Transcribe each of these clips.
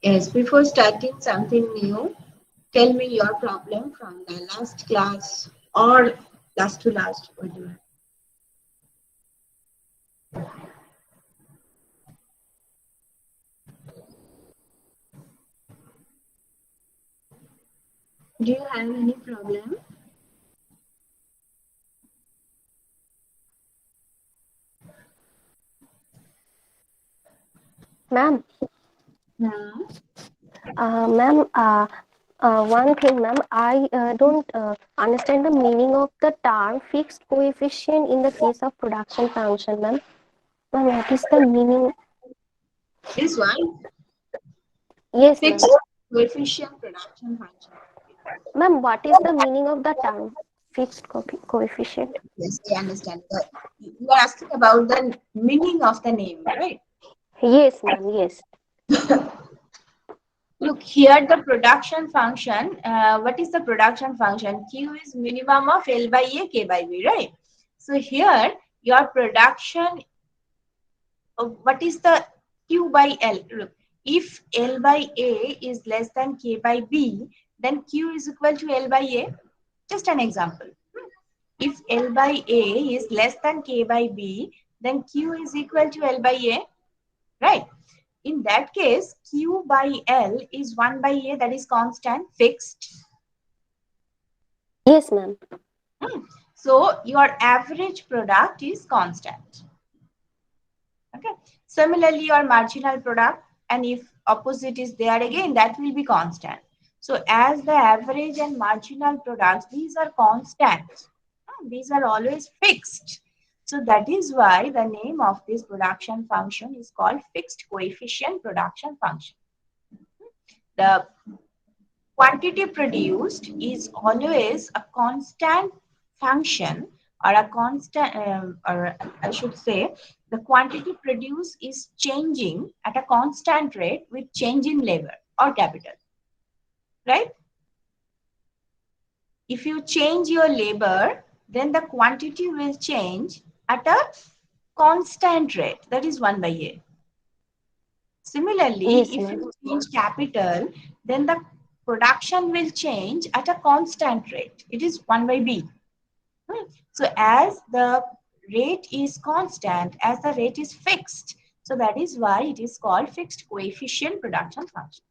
Yes, before starting something new, tell me your problem from the last class or last to last, whatever. Do you have any problem? Ma'am, Hmm. ma'am, one thing, ma'am, I don't understand the meaning of the term fixed coefficient in the case of production function, ma'am. Ma'am, what is the meaning? This one, Yes, fixed ma'am. coefficient production function. Ma'am, what is the meaning of the term fixed coefficient? Yes, I understand. You are asking about the meaning of the name, right? Yes, ma'am. Yes. Look here, the production function. What is the production function? Q is minimum of L by A, K by B, right? So here, your production, what is the Q by L? Look, if L by A is less than K by B, then Q is equal to L by A. Just an example. If L by A is less than K by B, then Q is equal to L by A, right? In that case, Q by L is 1 by A, that is constant, fixed. Yes, ma'am. So your average product is constant. Okay. Similarly, your marginal product, and if opposite is there again, that will be constant. So as the average and marginal products, these are constant. These are always fixed. So that is why the name of this production function is called fixed coefficient production function. The quantity produced is always a constant function, or a constant, or I should say, the quantity produced is changing at a constant rate with change in labor or capital, right? If you change your labor, then the quantity will change at a constant rate, that is 1 by A. Similarly, Yes, if ma'am. you change capital, then the production will change at a constant rate. It is 1 by B. So as the rate is constant, as the rate is fixed, so that is why it is called fixed coefficient production function.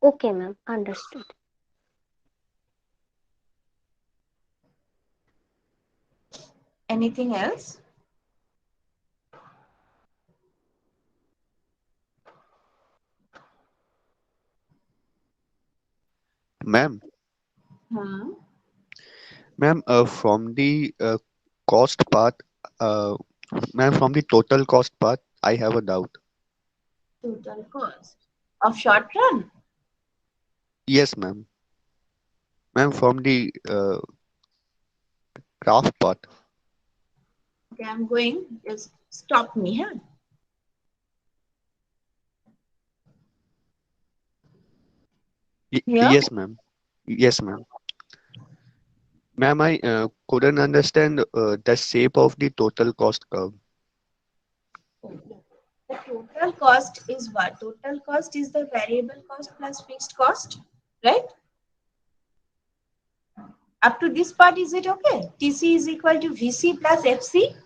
Okay, ma'am. Understood. Anything else? Ma'am, Hmm. ma'am, from the cost part, uh, ma'am, from the total cost part, I have a doubt. Total cost of short run. Yes, ma'am. Ma'am, from the graph part. Okay, I'm going. Just stop me, huh? Here. Yes, ma'am. Yes, ma'am. Ma'am, I couldn't understand the shape of the total cost curve. The total cost is what? Total cost is the variable cost plus fixed cost, right? Up to this part, is it okay? TC is equal to VC plus FC.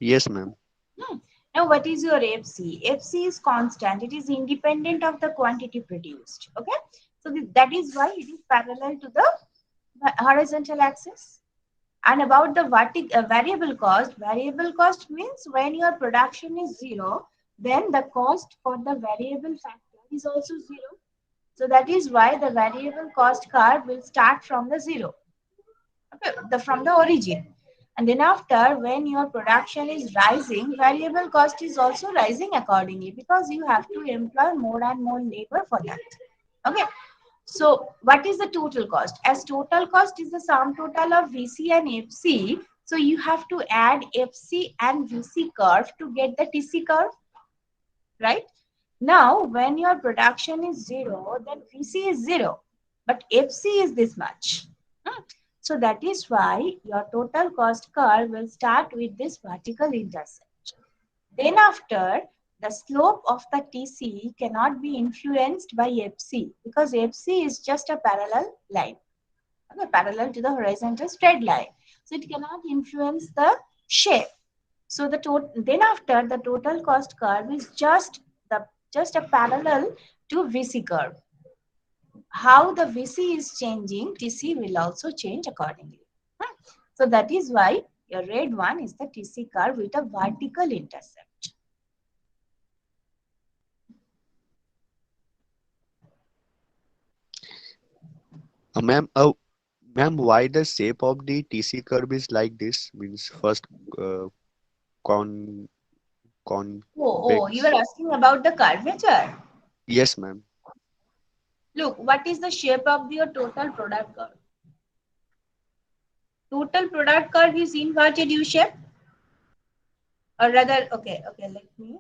Yes, ma'am. Hmm. Now, what is your FC? FC is constant. It is independent of the quantity produced. Okay. So that is why it is parallel to the horizontal axis. And about the variable cost means when your production is zero, then the cost for the variable factor is also zero. So that is why the variable cost curve will start from the zero, okay, from the origin. And then after, when your production is rising, variable cost is also rising accordingly because you have to employ more and more labor for that. Okay. So what is the total cost? As total cost is the sum total of VC and FC, so you have to add FC and VC curve to get the TC curve, right? Now, when your production is zero, then VC is zero, but FC is this much. So that is why your total cost curve will start with this vertical intersection. Then after, the slope of the TC cannot be influenced by FC because FC is just a parallel line, okay, parallel to the horizontal straight line. So it cannot influence the shape. So then after the total cost curve is just a parallel to VC curve. How the VC is changing, TC will also change accordingly. So that is why your red one is the TC curve with a vertical intercept. Ma'am, ma'am, why the shape of the TC curve is like this? Means first uh, con Oh, you were convex. asking about the curvature. Yes, ma'am. Look, what is the shape of your total product curve? Total product curve is inverted U shape, or rather, okay, let me.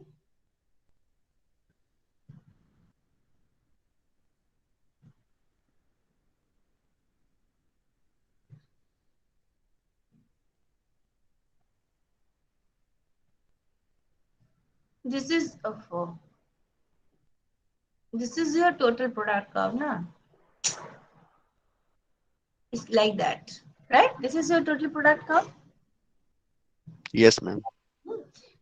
This is this is your total product curve, na? It's like that, right? This is your total product curve. Yes, ma'am.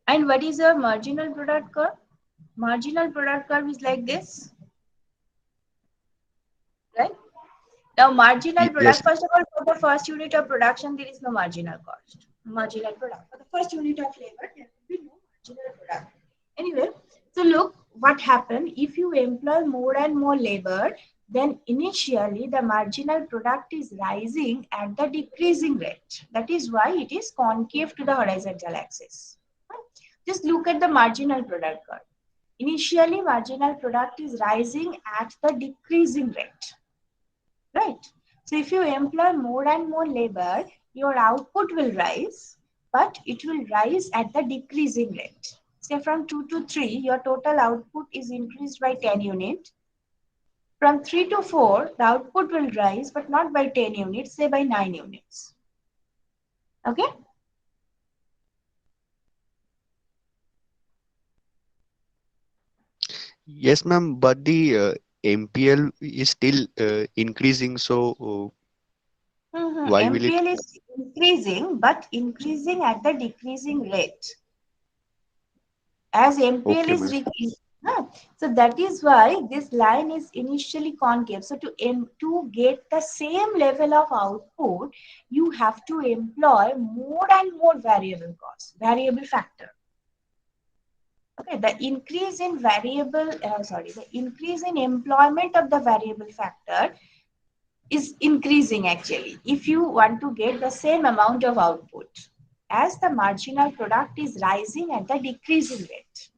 And what is your marginal product curve? Marginal product curve is like this, right? Now, marginal Yes, product, first of all, for the first unit of production, there is no marginal cost. Marginal product. For the first unit of labor, there will be no marginal product. Anyway, so look what happened. If you employ more and more labor, then initially the marginal product is rising at the decreasing rate. That is why it is concave to the horizontal axis. Just look at the marginal product curve. Initially, marginal product is rising at the decreasing rate, right? So if you employ more and more labor, your output will rise, but it will rise at the decreasing rate. Say from 2 to 3, your total output is increased by 10 units. From 3 to 4, the output will rise, but not by 10 units, say by 9 units. Okay? yes, ma'am. But the MPL is still increasing. So why will it? MPL is increasing, but increasing at the decreasing rate. As MPL Okay, is ma'am. so that is why this line is initially concave. So to get the same level of output, you have to employ more and more variable cost, variable factor. Okay, the increase in the increase in employment of the variable factor is increasing actually if you want to get the same amount of output as the marginal product is rising at the decreasing rate.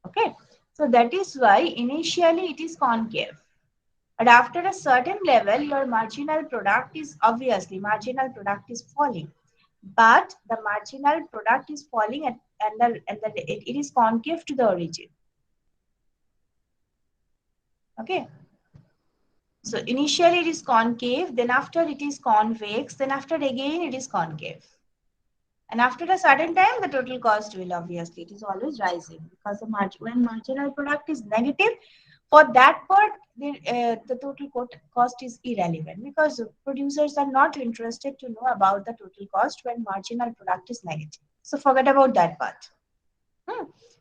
Okay, so that is why initially it is concave. But after a certain level, your marginal product is falling. But the marginal product is falling it is concave to the origin. Okay. So initially it is concave, then after it is convex, then after again it is concave. And after a certain time, the total cost will obviously, it is always rising because when marginal product is negative, for that part, the total cost is irrelevant because producers are not interested to know about the total cost when marginal product is negative. So forget about that part.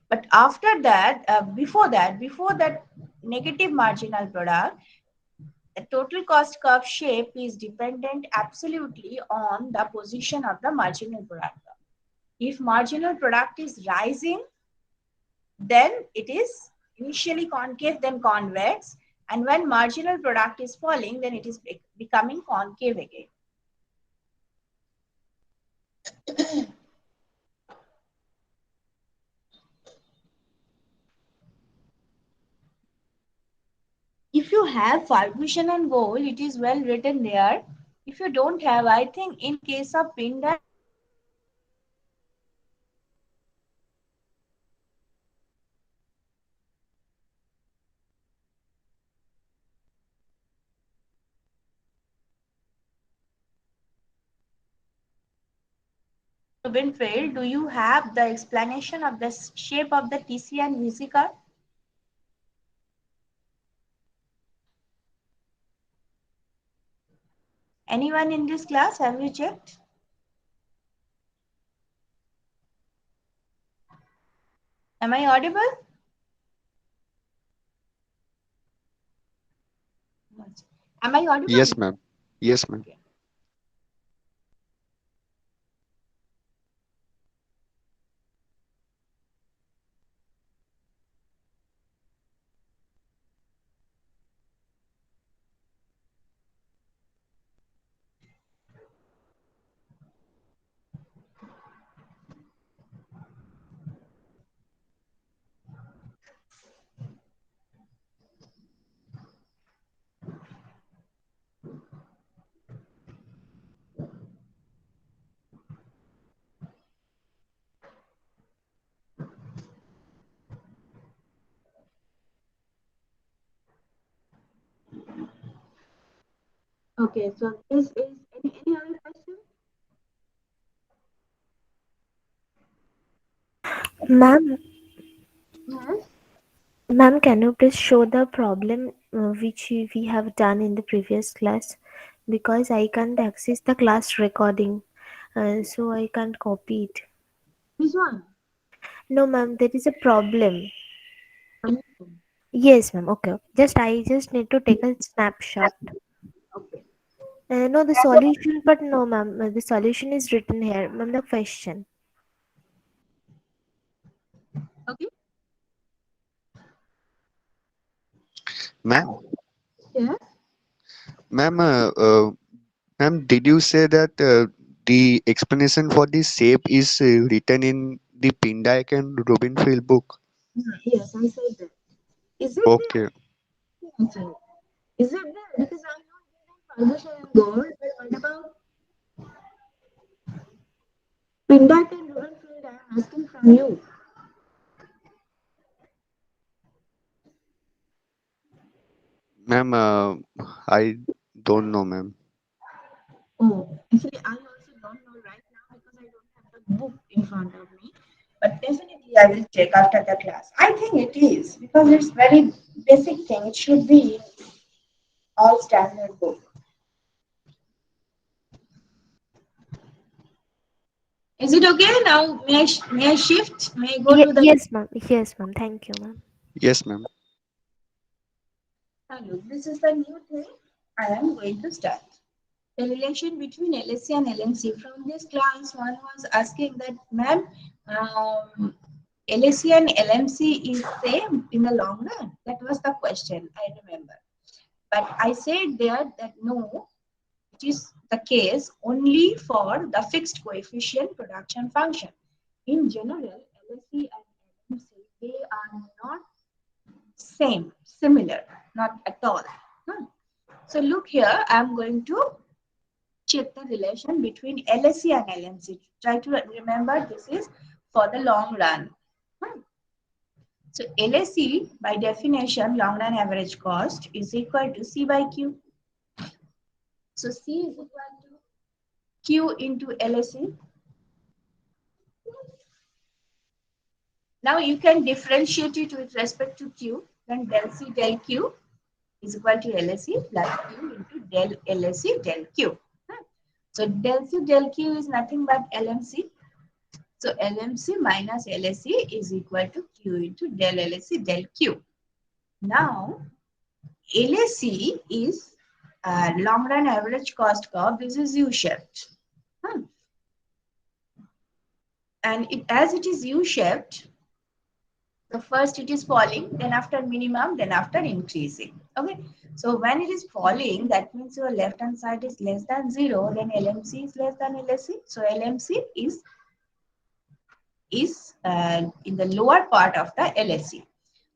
But after that, before that negative marginal product, the total cost curve shape is dependent absolutely on the position of the marginal product. If marginal product is rising, then it is initially concave, then convex. And when marginal product is falling, then it is becoming concave again. If you have Ferguson and Gold, it is well written there. If you don't have, I think in case of Pindar, Rubinfield, do you have the explanation of the shape of the TC and VC curve? Anyone in this class, have you checked? Am I audible? Am I audible? Yes, ma'am. Yes, ma'am. Okay. Okay, so this is any other question? Ma'am, Yes. ma'am, can you please show the problem which we have done in the previous class? Because I can't access the class recording, so I can't copy it. This one. No, ma'am, there is a problem. Okay. Yes, ma'am. Okay. I just need to take a snapshot. Okay. No, the solution, but no, ma'am. The solution is written here, ma'am. The question. Okay. Ma'am, Yes. ma'am, ma'am, did you say that the explanation for the shape is written in the Pin Dyke and Rubinfield book? Yes, I said that. Is it there? Okay. Yes, sir. Is it there? Because I know Fargus and Gold, but what about Pindak and Rubinfield? I'm asking from you. Ma'am, I don't know, ma'am. Oh, actually, I also don't know right now because I don't have the book in front of me. But definitely, I will check after the class. I think it is because it's very basic thing. It should be in all standard book. Is it okay now? May I shift? May I go to the Yes, ma'am. Yes, ma'am. Thank you, ma'am. Yes, ma'am. Hello, this is the new thing I am going to start. The relation between LSC and LMC. From this class, one was asking that, ma'am, LSC and LMC is same in the long run. That was the question, I remember. But I said there that no, it is the case only for the fixed coefficient production function. In general, LSC and LMC, they are not similar, not at all. Hmm. So look here, I'm going to check the relation between LSC and LMC. Try to remember this is for the long run. Hmm. So LSC by definition, long run average cost is equal to C by Q. So C is equal to Q into LSC. Now you can differentiate it with respect to Q. Then del C del Q is equal to LSC plus Q into del LSC del Q. So del C del Q is nothing but LMC. So LMC minus LSC is equal to Q into del LSC del Q. Now LSC is long run average cost curve. This is U-shaped. And as it is U-shaped, so first it is falling, then after minimum, then after increasing. Okay. So when it is falling, that means your left hand side is less than 0, then LMC is less than LSC. So LMC is in the lower part of the LSC.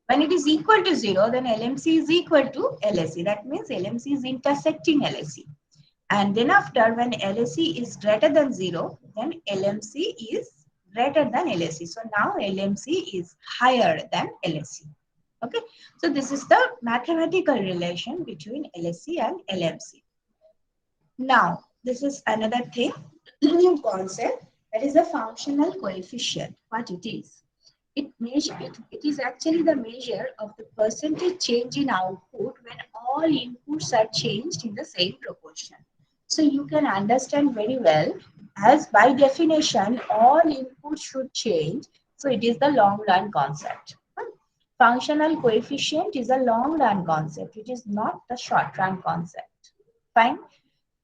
When it is equal to 0, then LMC is equal to LSC. That means LMC is intersecting LSC. And then after, when LSC is greater than 0, then LMC is greater than LSC. So now LMC is higher than LSC. Okay. So this is the mathematical relation between LSC and LMC. Now, this is another thing, new concept. That is the functional coefficient, what it is. It is actually the measure of the percentage change in output when all inputs are changed in the same proportion. So you can understand very well, as by definition, all inputs should change. So it is the long run concept. Functional coefficient is a long run concept. It is not the short run concept. Fine.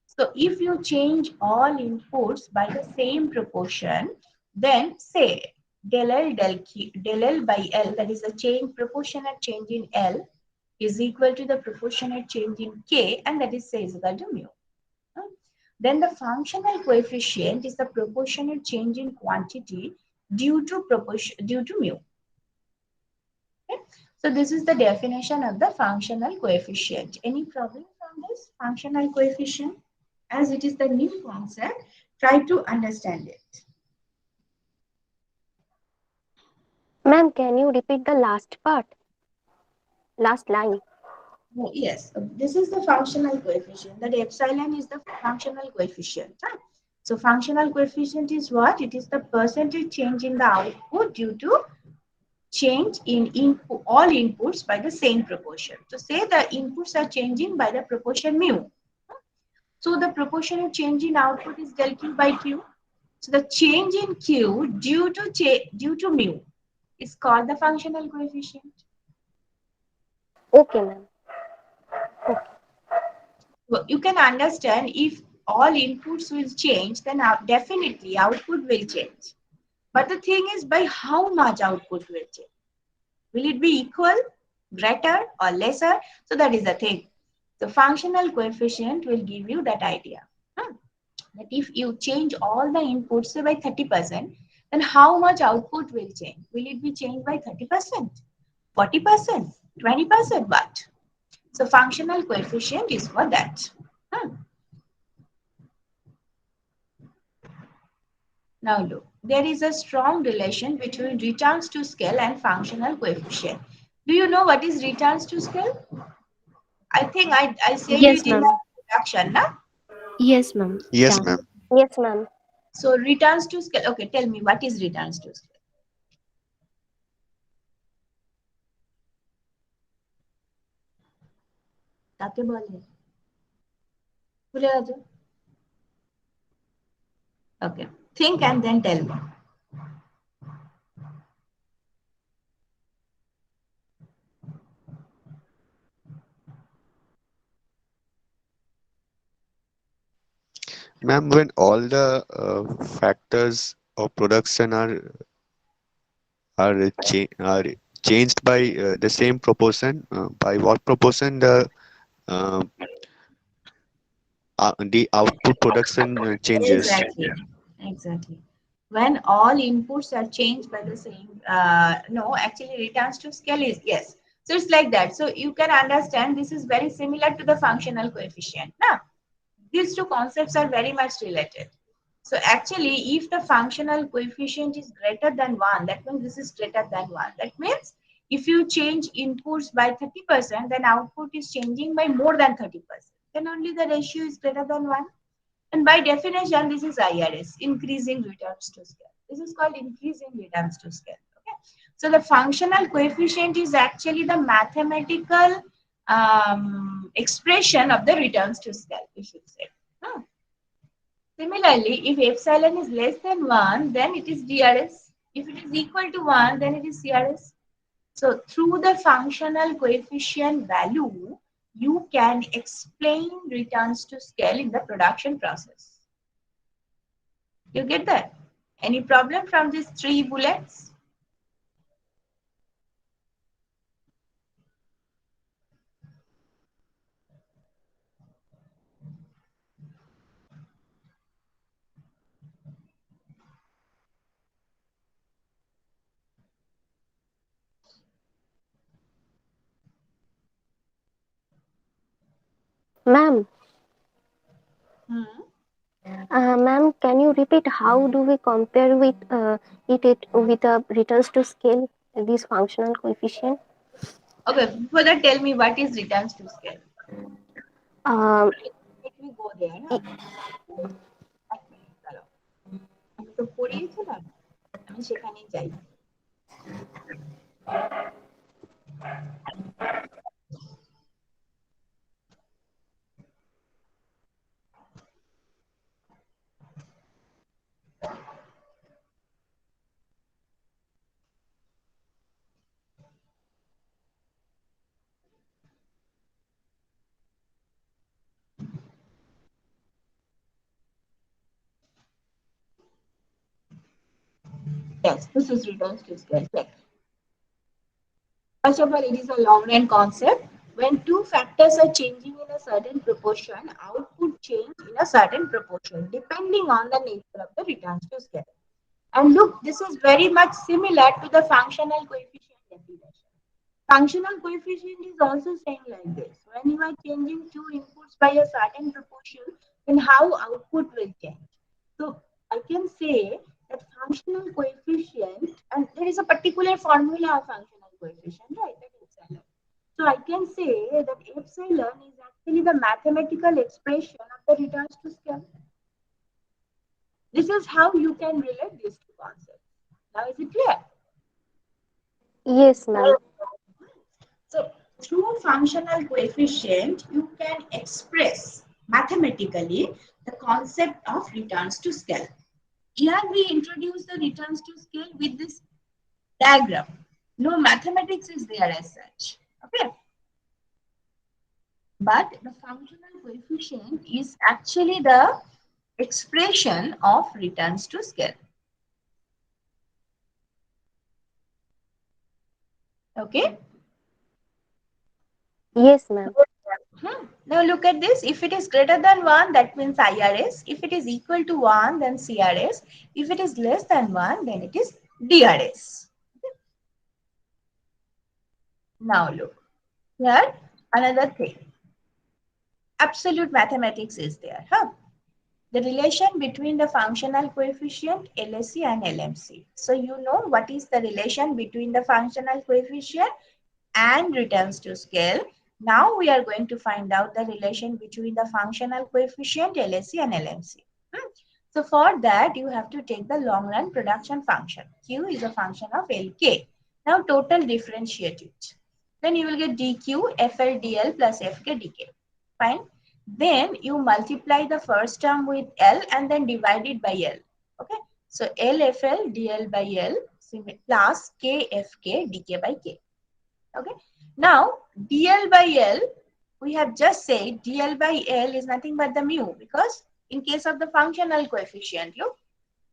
So if you change all inputs by the same proportion, then say del L by L, that is the change, proportionate change in L, is equal to the proportionate change in K, and that is say is equal to mu. Then the functional coefficient is the proportionate change in quantity due to mu. Okay? So this is the definition of the functional coefficient. Any problem from this functional coefficient? As it is the new concept, try to understand it. Ma'am, can you repeat the last part? Last line. Oh, yes, this is the functional coefficient. That epsilon is the functional coefficient. Huh? So functional coefficient is what? It is the percentage change in the output due to change in input, all inputs by the same proportion. So say the inputs are changing by the proportion mu. So the proportionate change in output is del Q by Q. So the change in Q due to mu is called the functional coefficient. Okay, ma'am. You can understand, if all inputs will change, then definitely output will change. But the thing is, by how much output will change? Will it be equal, greater, or lesser? So that is the thing. The functional coefficient will give you that idea. That if you change all the inputs, say by 30%, then how much output will change? Will it be changed by 30%, 40%, 20%? What? So functional coefficient is for that. Now look, there is a strong relation between returns to scale and functional coefficient. Do you know what is returns to scale? I think I said Yes, it in ma'am. the introduction, na? Yes, ma'am. Yes, Yeah. ma'am. Yes, ma'am. So returns to scale. Okay, tell me, what is returns to scale? কাকে বলে? ভুলে গেছো? Okay, think and then tell me. Ma'am, when all the factors of production are changed by the same proportion, by what proportion uh, the output production changes? Exactly. Exactly. When all inputs are changed by the same, no, actually returns to scale is yes. So it's like that. So you can understand this is very similar to the functional coefficient. Now, these two concepts are very much related. So actually, if the functional coefficient is greater than 1, that means this is greater than 1. That means if you change inputs by 30%, then output is changing by more than 30%. Then only the ratio is greater than 1. And by definition, this is IRS, increasing returns to scale. This is called increasing returns to scale. Okay. So the functional coefficient is actually the mathematical expression of the returns to scale, we should say. Similarly, if epsilon is less than 1, then it is DRS. If it is equal to 1, then it is CRS. So through the functional coefficient value, you can explain returns to scale in the production process. You get that? Any problem from these 3 bullets? Ma'am, Hmm. ma'am, can you repeat how do we compare with it with a returns to scale, this functional coefficient? Okay, before that, tell me what is returns to scale. Um, Let me go there. i- Na? তো পড়িয়েছিলাম, আমি সেখানেই যাই। Yes, this is returns to scale. Check. First of all, it is a long run concept. When two factors are changing in a certain proportion, output change in a certain proportion depending on the nature of the returns to scale. And look, this is very much similar to the functional coefficient definition. Functional coefficient is also saying like this. When you are changing two inputs by a certain proportion, then how output will change. So I can say that functional coefficient, and there is a particular formula of functional coefficient, right? That is epsilon. So I can say that epsilon is actually the mathematical expression of the returns to scale. This is how you can relate these two concepts. Now is it clear? Yes, ma'am. So through functional coefficient, you can express mathematically the concept of returns to scale. Here we introduce the returns to scale with this diagram. No mathematics is there as such. Okay. But the functional coefficient is actually the expression of returns to scale. Okay. Yes, ma'am. Now look at this. If it is greater than 1, that means IRS. If it is equal to 1, then CRS. If it is less than 1, then it is DRS. Now look. Here, another thing. Absolute mathematics is there. The relation between the functional coefficient, LSC and LMC. So you know what is the relation between the functional coefficient and returns to scale. Now we are going to find out the relation between the functional coefficient, LSC and LMC. So for that, you have to take the long run production function. Q is a function of LK. Now total differentiate it. Then you will get dQ, FL, DL plus FK, DK. Fine. Then you multiply the first term with L and then divide it by L. Okay. So LFL, DL by L plus KFK, DK by K. Okay. Now, DL by L, we have just said DL by L is nothing but the mu, because in case of the functional coefficient, look,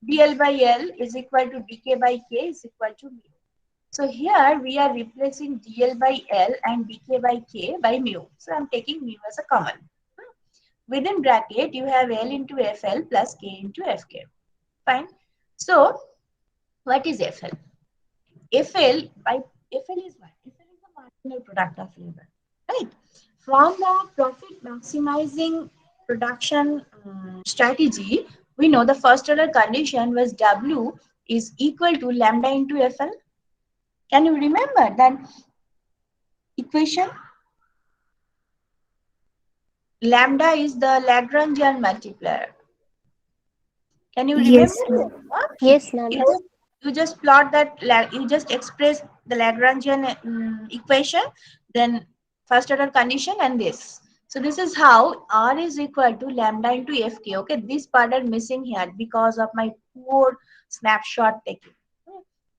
DL by L is equal to dk by k is equal to mu. So here we are replacing DL by L and dk by k by mu. So I'm taking mu as a common. Within bracket, you have L into FL plus K into FK. Fine. So, what is FL? FL is what? FL is the marginal product of labor, right? From the profit maximizing production strategy, we know the first order condition was W is equal to lambda into FL. Can you remember that equation? Lambda is the Lagrangian multiplier. Can you remember? Yes, ma'am. Yes, ma'am. You just plot that, you just express the Lagrangian equation, then first order condition and this. So this is how R is equal to lambda into Fk. Okay, this part are missing here because of my poor snapshot taking.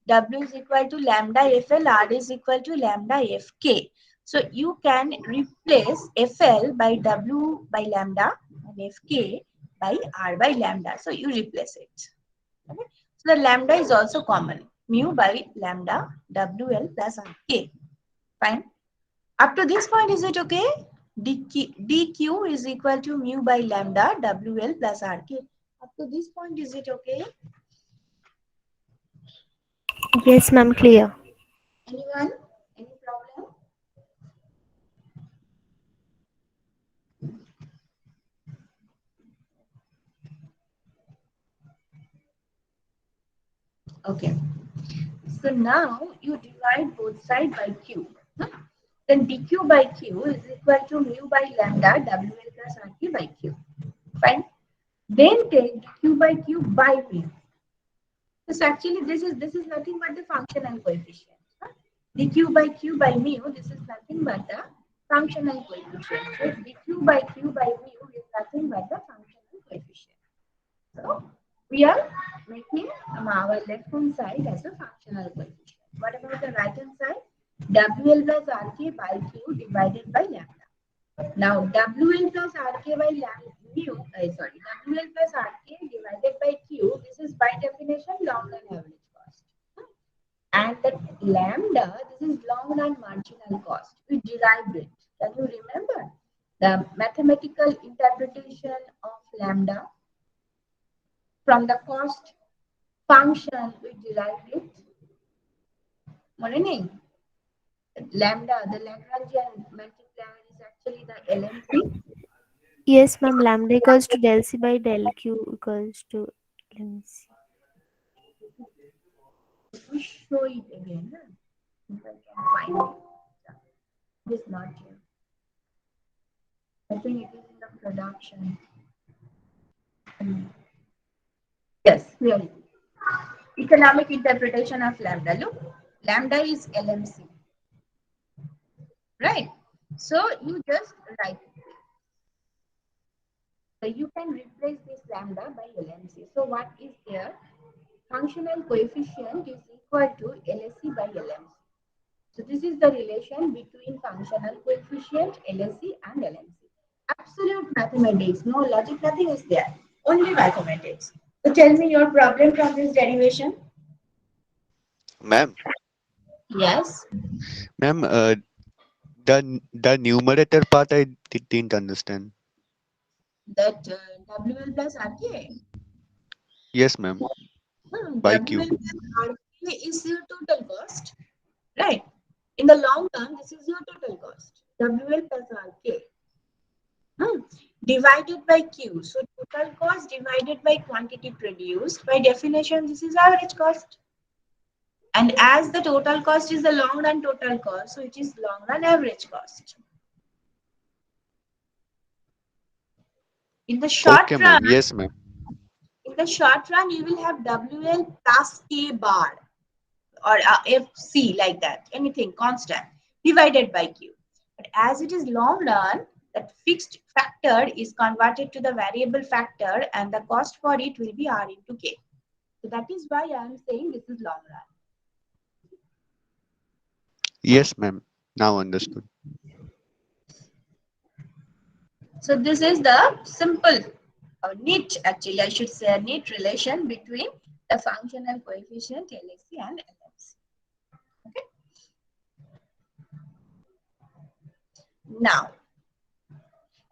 W is equal to lambda FL, R is equal to lambda Fk. So you can replace FL by W by lambda and Fk by R by lambda. So you replace it. Okay. So the lambda is also common. Mu by lambda WL plus RK. Fine. Up to this point, is it okay? DQ is equal to mu by lambda WL plus RK. Up to this point, is it okay? Yes, ma'am. Clear. Anyone? Any problem? Okay. So now you divide both sides by Q. Then dQ by Q is equal to mu by lambda WL plus RK by Q. Fine. Then take dQ by Q by mu. So actually this is nothing but the functional coefficient. Huh? dq by q by mu, this is nothing but the functional coefficient. So dq by q by mu is nothing but the functional coefficient. So we are making our left hand side as a functional coefficient. What about the right hand side? WL plus RK by Q divided by lambda. Now WL plus RK by WL plus RK divided by Q. This is by definition long run average cost. And that lambda, this is long run marginal cost. We derived it. Can you remember the mathematical interpretation of lambda? From the cost function, we derived it. Morning. Lambda, the Lagrangian multiplier is actually the LMP. Yes, ma'am. Lambda equals to del C by del Q equals to, let me see. We show it again. If I can find it. It is not here. I think it is in the production. Yes, here it is. Economic interpretation of lambda. Look, lambda is LMC. Right? So you just write it. So you can replace this lambda by LMC. So what is there? Functional coefficient is equal to LSC by LMC. So this is the relation between functional coefficient, LSC and LMC. Absolute mathematics, no logic, nothing is there. Only mathematics. So tell me your problem from this derivation. Ma'am, Yes. ma'am, the numerator part I didn't understand. That WL plus RK. Yes, ma'am. By Q. WL plus RK is your total cost. Right. In the long term, this is your total cost. WL plus RK. Divided by Q. So total cost divided by quantity produced. By definition, this is average cost. And as the total cost is the long run total cost, so it is long run average cost. In the short Okay, run, ma'am. Yes, ma'am. you will have WL plus K bar or FC like that, anything constant divided by Q. But as it is long run, that fixed factor is converted to the variable factor and the cost for it will be R into K. So that is why I am saying this is long run. Yes, ma'am. Now understood. So this is the simple neat, actually I should say a neat relation between the functional coefficient LSC and LMC. Okay. Now,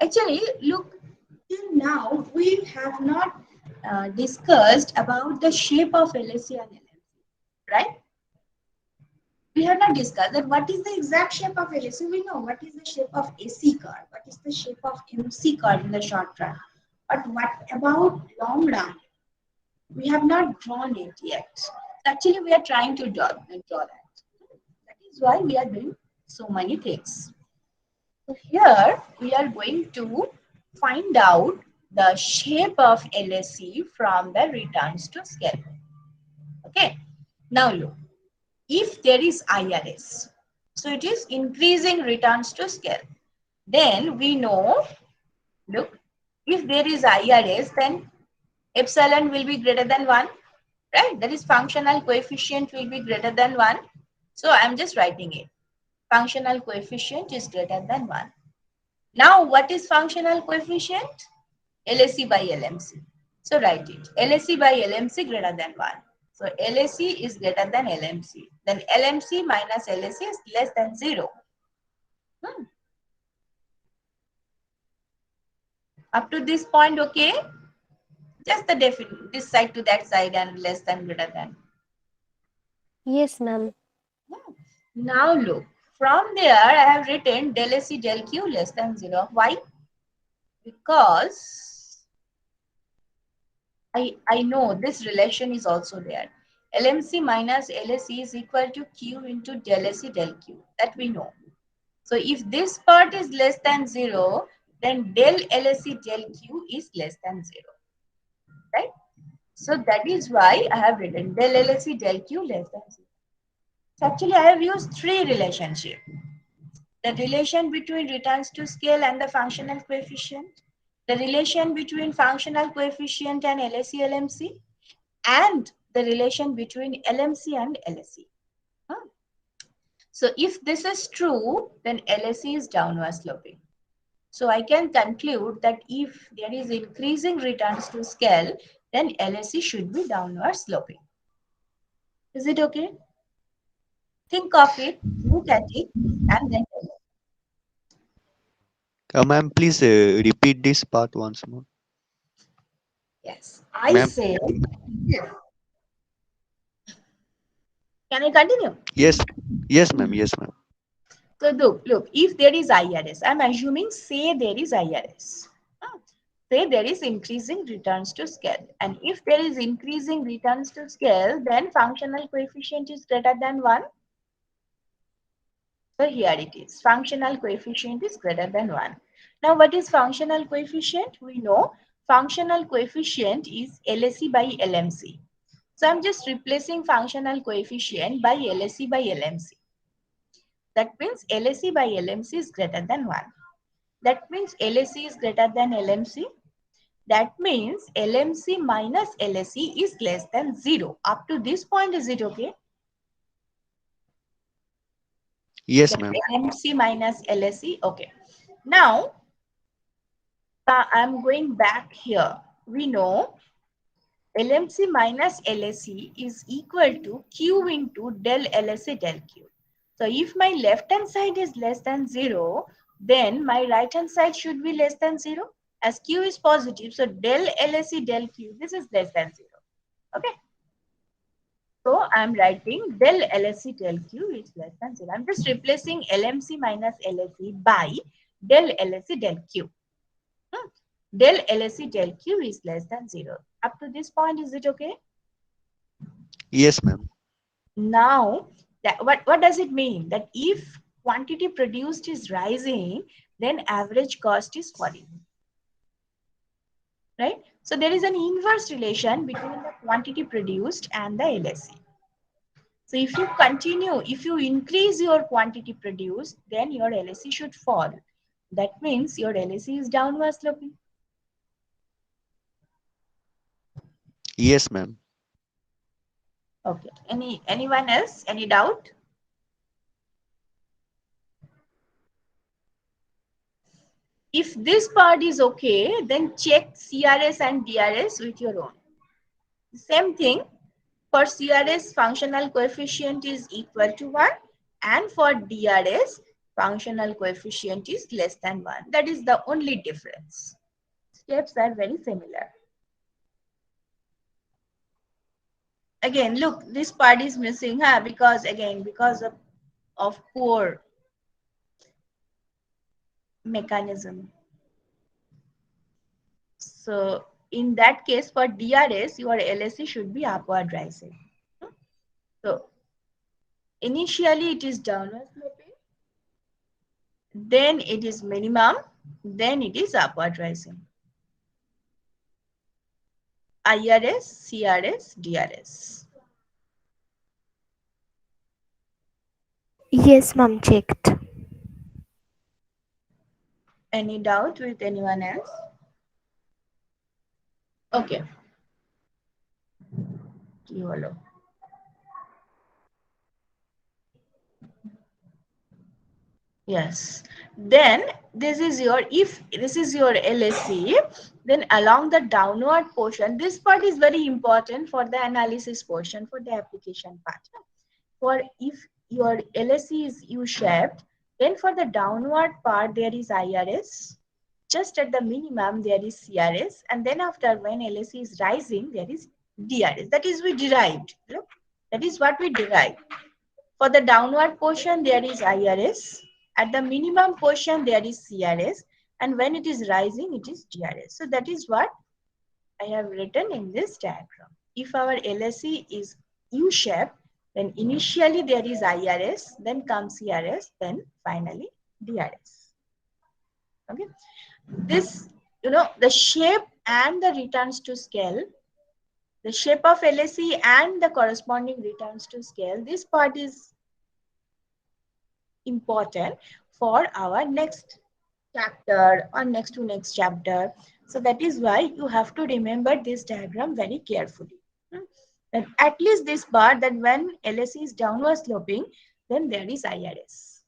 actually look, till now we have not discussed about the shape of LSC and LMC, right? We have not discussed that what is the exact shape of LSC. We know what is the shape of AC curve, what is the shape of MC curve in the short run. But what about long run? We have not drawn it yet. Actually, we are trying to draw that. That is why we are doing so many things. So here we are going to find out the shape of LSC from the returns to scale. Okay. Now look, if there is IRS, so it is increasing returns to scale. Then we know, look, if there is IRS, then epsilon will be greater than 1, right? That is functional coefficient will be greater than 1. So I am just writing it. Functional coefficient is greater than 1. Now what is functional coefficient? LSC by LMC. So write it. LSC by LMC greater than 1. So LSC is greater than LMC. Then LMC minus LSC is less than 0. Up to this point, okay? Just the this side to that side and less than greater than. Yes, ma'am. Now look, from there I have written del AC del Q less than 0. Why? Because I know this relation is also there. LMC minus LSC is equal to Q into del AC del Q. That we know. So if this part is less than 0, then del LSC del Q is less than 0. Right? So that is why I have written del LSE del Q less than 0. So actually I have used three relationships. The relation between returns to scale and the functional coefficient, the relation between functional coefficient and LSE LMC, and the relation between LMC and LSE. So if this is true, then LSE is downward sloping. So I can conclude that if there is increasing returns to scale, then LSE should be downward sloping. Is it okay? Think of it, look at it, and then tell me. Ma'am, please repeat this part once more. Yes, I Ma'am, say, can I continue? yes, yes, ma'am, yes, ma'am. So look, if there is IRS, I'm assuming say there is IRS. Say there is increasing returns to scale. And if there is increasing returns to scale, then functional coefficient is greater than 1. So here it is. Functional coefficient is greater than 1. Now what is functional coefficient? We know functional coefficient is LSE by LMC. So I'm just replacing functional coefficient by LSE by LMC. That means LSE by LMC is greater than 1. That means LSE is greater than LMC. That means LMC minus LSE is less than 0. Up to this point, is it okay? Yes, ma'am. LMC minus LSE, okay. Now, I'm going back here. We know LMC minus LSE is equal to Q into del LSE del Q. So if my left hand side is less than 0, then my right hand side should be less than 0 as Q is positive. So del LSE del Q, this is less than 0. Okay. So I'm writing del LSE del Q is less than 0. I'm just replacing LMC minus LSE by del LSE del Q. Del LSE del Q is less than 0. Up to this point, is it okay? Yes, ma'am. Now, what does it mean? That if quantity produced is rising, then average cost is falling. Right? So there is an inverse relation between the quantity produced and the LSE. So if you continue, if you increase your quantity produced, then your LSE should fall. That means your LSE is downward sloping. Yes, ma'am. Okay. Anyone else? Any doubt? If this part is okay, then check CRS and DRS with your own. Same thing. For CRS, functional coefficient is equal to 1, and for DRS, functional coefficient is less than 1. That is the only difference. Steps are very similar. Again, look, this part is missing, huh? Because of poor mechanism. So in that case, for DRS, your LSE should be upward rising. So initially it is downward sloping, then it is minimum, then it is upward rising. IRS, CRS, DRS. Yes, ma'am, checked. Any doubt with anyone else? Okay. YOLO. Yes. Then this is your, if this is your LSE, then along the downward portion, this part is very important for the analysis portion, for the application part. For if your LSE is U-shaped, then for the downward part, there is IRS. Just at the minimum, there is CRS. And then after, when LSE is rising, there is DRS. That is we derived. Look, that is what we derived. For the downward portion, there is IRS. At the minimum portion, there is CRS. And when it is rising, it is DRS. So that is what I have written in this diagram. If our LSE is U-shaped, then initially there is IRS, then comes CRS, then finally DRS. Okay. This, the shape and the returns to scale the shape of LSE and the corresponding returns to scale. This part is important for our next chapter or next to next chapter. So that is why you have to remember this diagram very carefully. And at least this part, that when LSE is downward sloping, then there is IRS.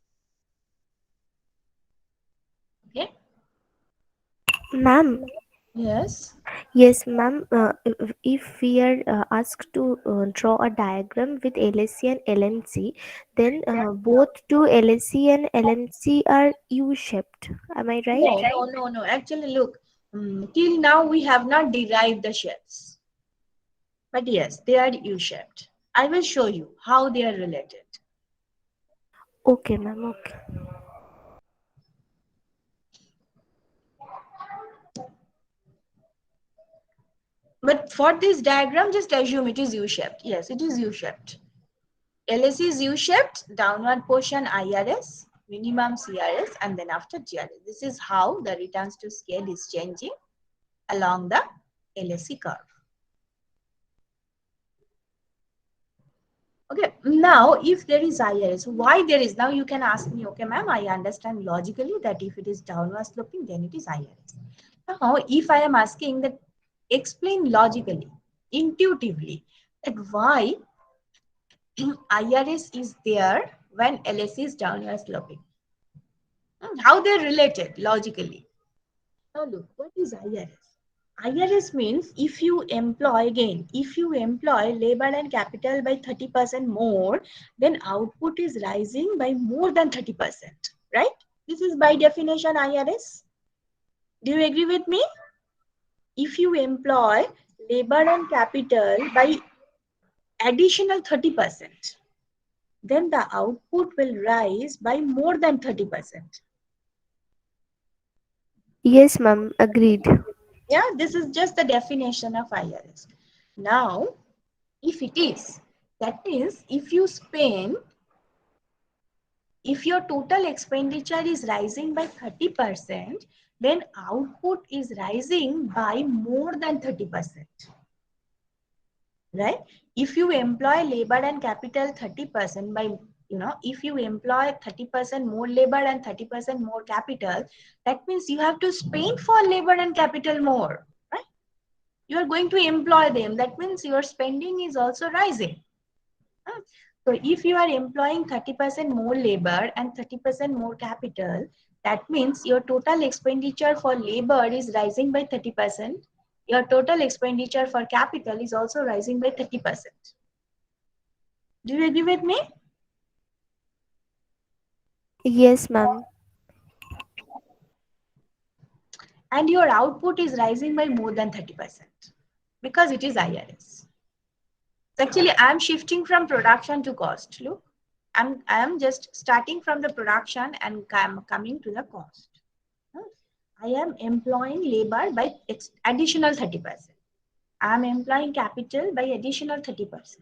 Okay. Ma'am, Yes. yes, ma'am. If we are asked to draw a diagram with LSE and LNC, then both two LSE and LNC are U-shaped. Am I right? No. Actually, look, till now we have not derived the shapes. But yes, they are U-shaped. I will show you how they are related. Okay, ma'am. Okay. But for this diagram, just assume it is U-shaped. Yes, it is U-shaped. LSE is U-shaped, downward portion IRS, minimum CRS, and then after GRS. This is how the returns to scale is changing along the LSE curve. Okay, now if there is IRS, why there is? Now you can ask me, okay, ma'am, I understand logically that if it is downward sloping, then it is IRS. Now, if I am asking that, explain logically, intuitively, that why IRS is there when LSE is downward sloping. How they're related logically. Now look, what is IRS? IRS means if you employ, again, if you employ labor and capital by 30% more, then output is rising by more than 30%, right? This is by definition IRS. Do you agree with me? If you employ labor and capital by additional 30%, then the output will rise by more than 30%. Yes, ma'am. Agreed. Yeah, this is just the definition of IRS. Now, if it is, that means if you spend, if your total expenditure is rising by 30%, then output is rising by more than 30%. Right? If you employ labor and capital 30% by, if you employ 30% more labor and 30% more capital, that means you have to spend for labor and capital more, right? You are going to employ them. That means your spending is also rising. So if you are employing 30% more labor and 30% more capital, that means your total expenditure for labor is rising by 30%. Your total expenditure for capital is also rising by 30%. Do you agree with me? Yes, ma'am. And your output is rising by more than 30% because it is IRS. Actually, I'm shifting from production to cost. Look, I am just starting from the production and I'm coming to the cost. I am employing labor by additional 30%. I am employing capital by additional 30%.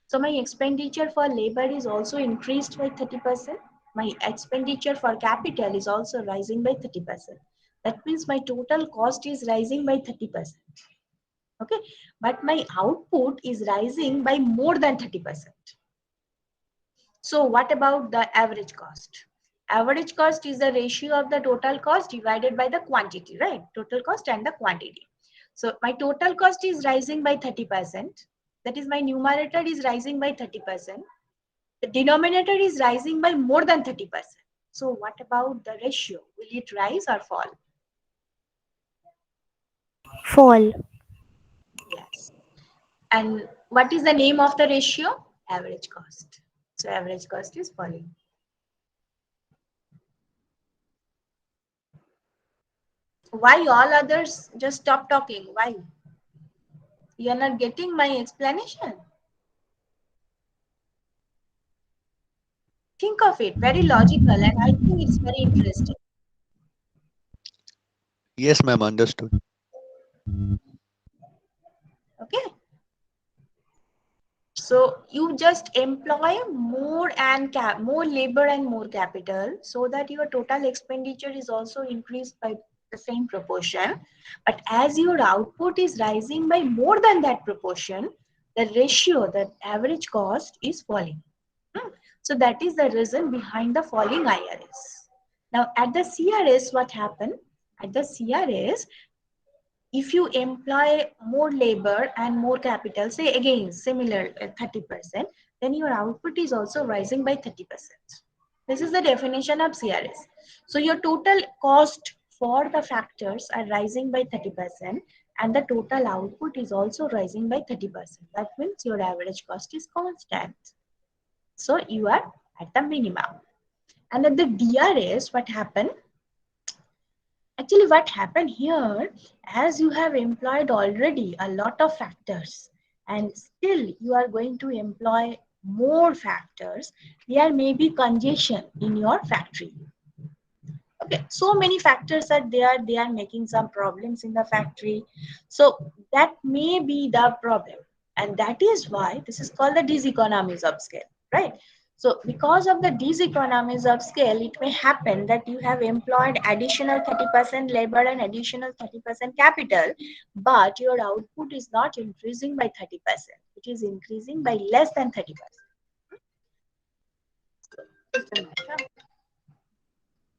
So my expenditure for labor is also increased by 30%. My expenditure for capital is also rising by 30%. That means my total cost is rising by 30%. Okay, but my output is rising by more than 30%. So what about the average cost? Average cost is the ratio of the total cost divided by the quantity, right? Total cost and the quantity. So my total cost is rising by 30%. That is, my numerator is rising by 30%. The denominator is rising by more than 30%. So what about the ratio? Will it rise or fall? Fall. Yes. And what is the name of the ratio? Average cost. So average cost is falling. Why all others just stop talking? Why? You are not getting my explanation. Think of it, very logical, and I think it's very interesting. Yes, ma'am, understood. Okay. So you just employ more more labor and more capital so that your total expenditure is also increased by the same proportion, but as your output is rising by more than that proportion, the ratio, the average cost is falling. Hmm. So that is the reason behind the falling IRS. Now at the CRS, what happened? At the CRS, if you employ more labor and more capital, say again similar 30%, then your output is also rising by 30%. This is the definition of CRS. So your total cost for the factors are rising by 30% and the total output is also rising by 30%. That means your average cost is constant. So you are at the minimum. And at the DRS, what happened? Actually, what happened here, as you have employed already a lot of factors and still you are going to employ more factors, there may be congestion in your factory. Okay, so many factors are there, they are making some problems in the factory. So that may be the problem. And that is why this is called the diseconomies of scale, right? So because of the diseconomies of scale, it may happen that you have employed additional 30% labor and additional 30% capital, but your output is not increasing by 30%. It is increasing by less than 30%.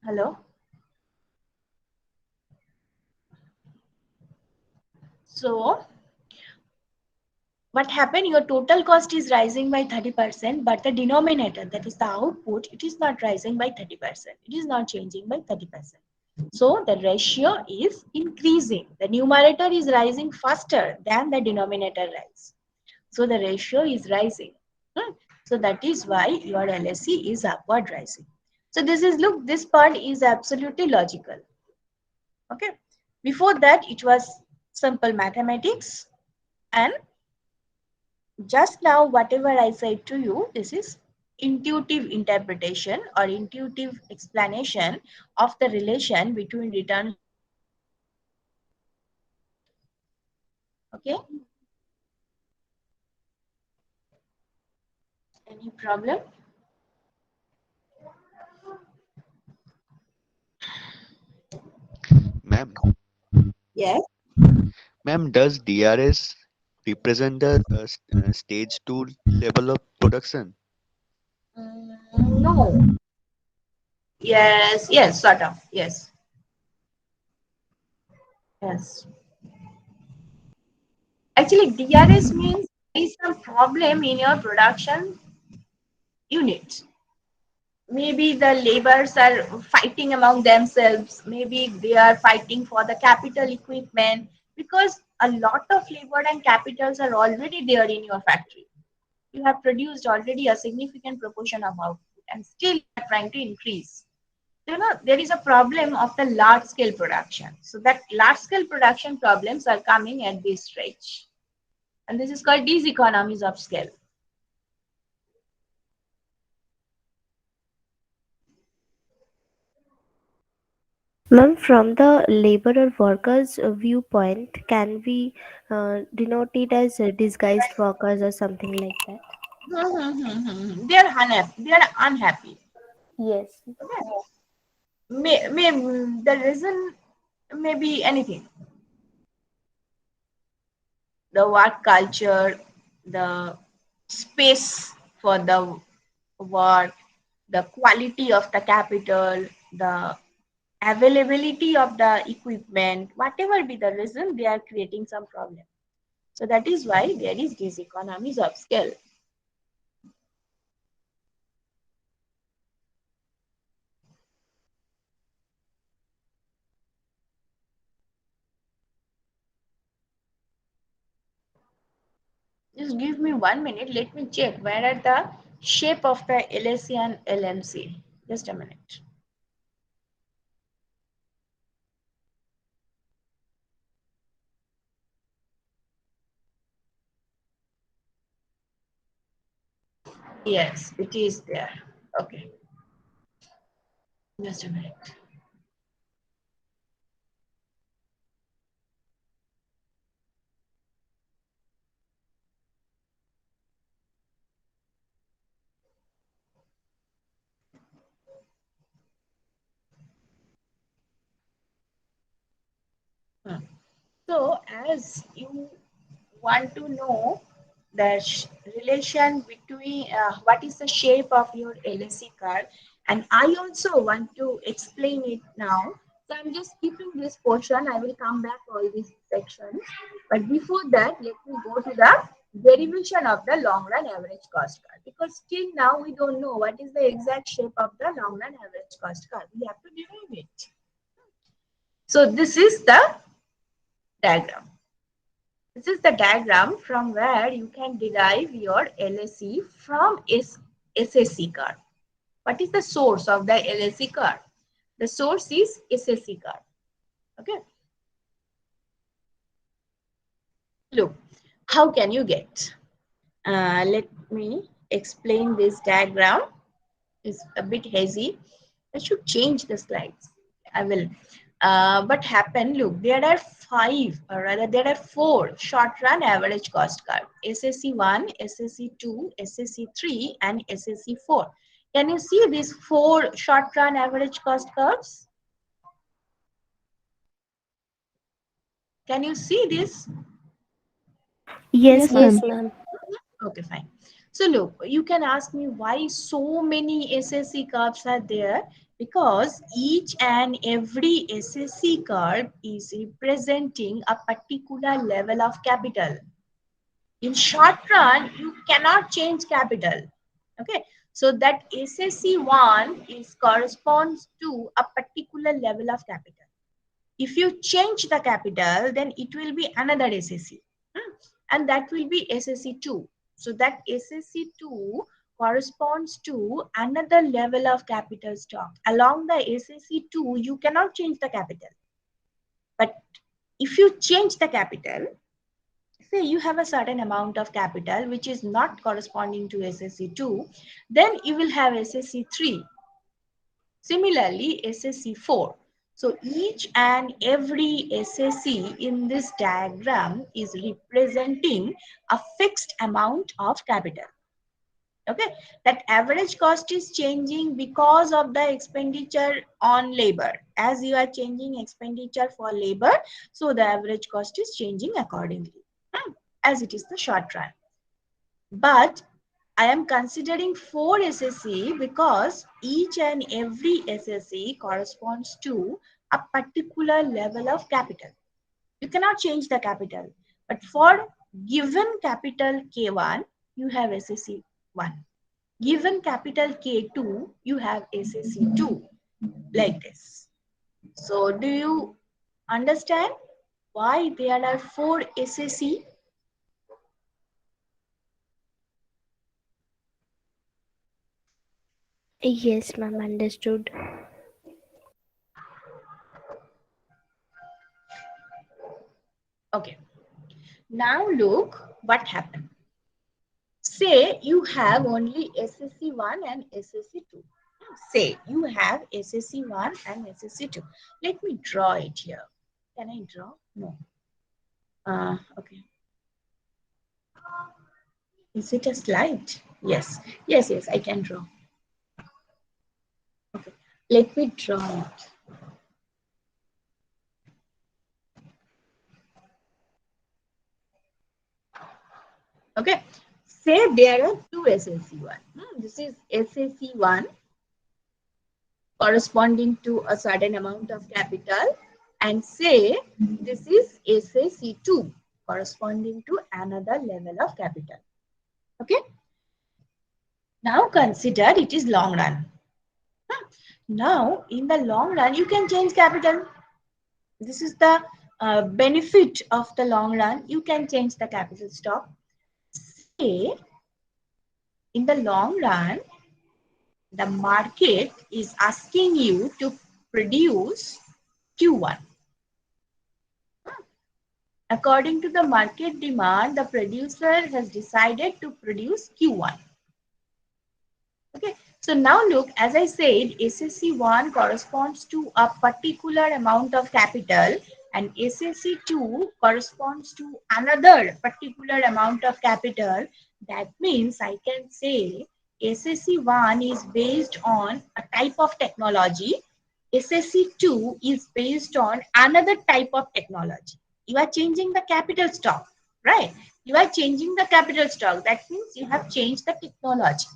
Hello? So what happened? Your total cost is rising by 30%, but the denominator, that is the output, it is not rising by 30%. It is not changing by 30%. So the ratio is increasing. The numerator is rising faster than the denominator rise. So the ratio is rising. So that is why your LSC is upward rising. So this is, look, this part is absolutely logical. Okay. Before that, it was simple mathematics, and just now whatever I said to you, this is intuitive interpretation or intuitive explanation of the relation between return. Okay, any problem? Ma'am, Yes. ma'am, does DRS represent the stage 2 level of production? No. Yes, yes, sort of. Yes, yes. Actually, DRS means there is some problem in your production unit. Maybe the laborers are fighting among themselves, maybe they are fighting for the capital equipment, because a lot of labor and capitals are already there in your factory. You have produced already a significant proportion of output and still you are trying to increase. There is a problem of the large scale production. So that large scale production problems are coming at this stage, and this is called these economies of scale. Ma'am, from the labor or workers' viewpoint, can we denote it as disguised workers or something like that? They are unhappy. They are unhappy. Yes. May the reason may be anything. The work culture, the space for the work, the quality of the capital, the availability of the equipment, whatever be the reason, they are creating some problem. So that is why there is these economies of scale. Just give me 1 minute. Let me check where are the shape of the LSC and LMC. Just a minute. Yes, it is there. Okay. Just a minute. So as you want to know the relation between what is the shape of your LSC card, and I also want to explain it now. So I'm just skipping this portion. I will come back all these sections. But before that, let me go to the derivation of the long run average cost curve, because till now we don't know what is the exact shape of the long run average cost curve. We have to derive it. So this is the diagram. This is the diagram from where you can derive your LSE from SSC curve. What is the source of the LSE curve? The source is SSC curve. Okay. Look, how can you get? Let me explain this diagram. It's a bit hazy. I should change the slides. I will. What happened? Look, there are five, or rather, there are four short-run average cost curve: SSC 1, SSC 2, SSC 3, and SSC 4. Can you see these four short-run average cost curves? Can you see this? Yes, Yes, ma'am. ma'am. Okay, fine. So look, you can ask me why so many SSC curves are there, because each and every SSC curve is representing a particular level of capital. In short run, you cannot change capital. Okay, so that SSC 1 is corresponds to a particular level of capital. If you change the capital, then it will be another SSC, and that will be SSC 2. So that SSC 2 corresponds to another level of capital stock. Along the SSC 2, you cannot change the capital. But if you change the capital, say you have a certain amount of capital which is not corresponding to SSC 2, then you will have SSC 3. Similarly, SSC 4. So each and every SSC in this diagram is representing a fixed amount of capital. Okay, that average cost is changing because of the expenditure on labor. As you are changing expenditure for labor, so the average cost is changing accordingly, as it is the short run. But I am considering 4 SSC because each and every SSC corresponds to a particular level of capital. You cannot change the capital, but for given capital K1, you have SSC 1. Given capital K2, you have SSC 2, like this. So do you understand why there are 4 SSC? Yes, ma'am. Understood. Okay. Now look what happened. Say you have only SSC 1 and SSC 2. Say you have SSC 1 and SSC 2. Let me draw it here. Can I draw? No. Okay. Is it a slide? Yes. Yes, yes, I can draw. Okay. Let me draw it. Okay. Say there are two SSC 1. This is SSC 1 corresponding to a certain amount of capital, and say this is SSC 2 corresponding to another level of capital. Okay. Now consider it is long run. Now in the long run, you can change capital. This is the benefit of the long run. You can change the capital stock. Say in the long run, the market is asking you to produce Q1. According to the market demand, the producer has decided to produce Q1. Okay, so now look, as I said, SSC 1 corresponds to a particular amount of capital, and SSC 2 corresponds to another particular amount of capital. That means I can say SSC 1 is based on a type of technology. SSC 2 is based on another type of technology. You are changing the capital stock, right? You are changing the capital stock. That means you have changed the technology.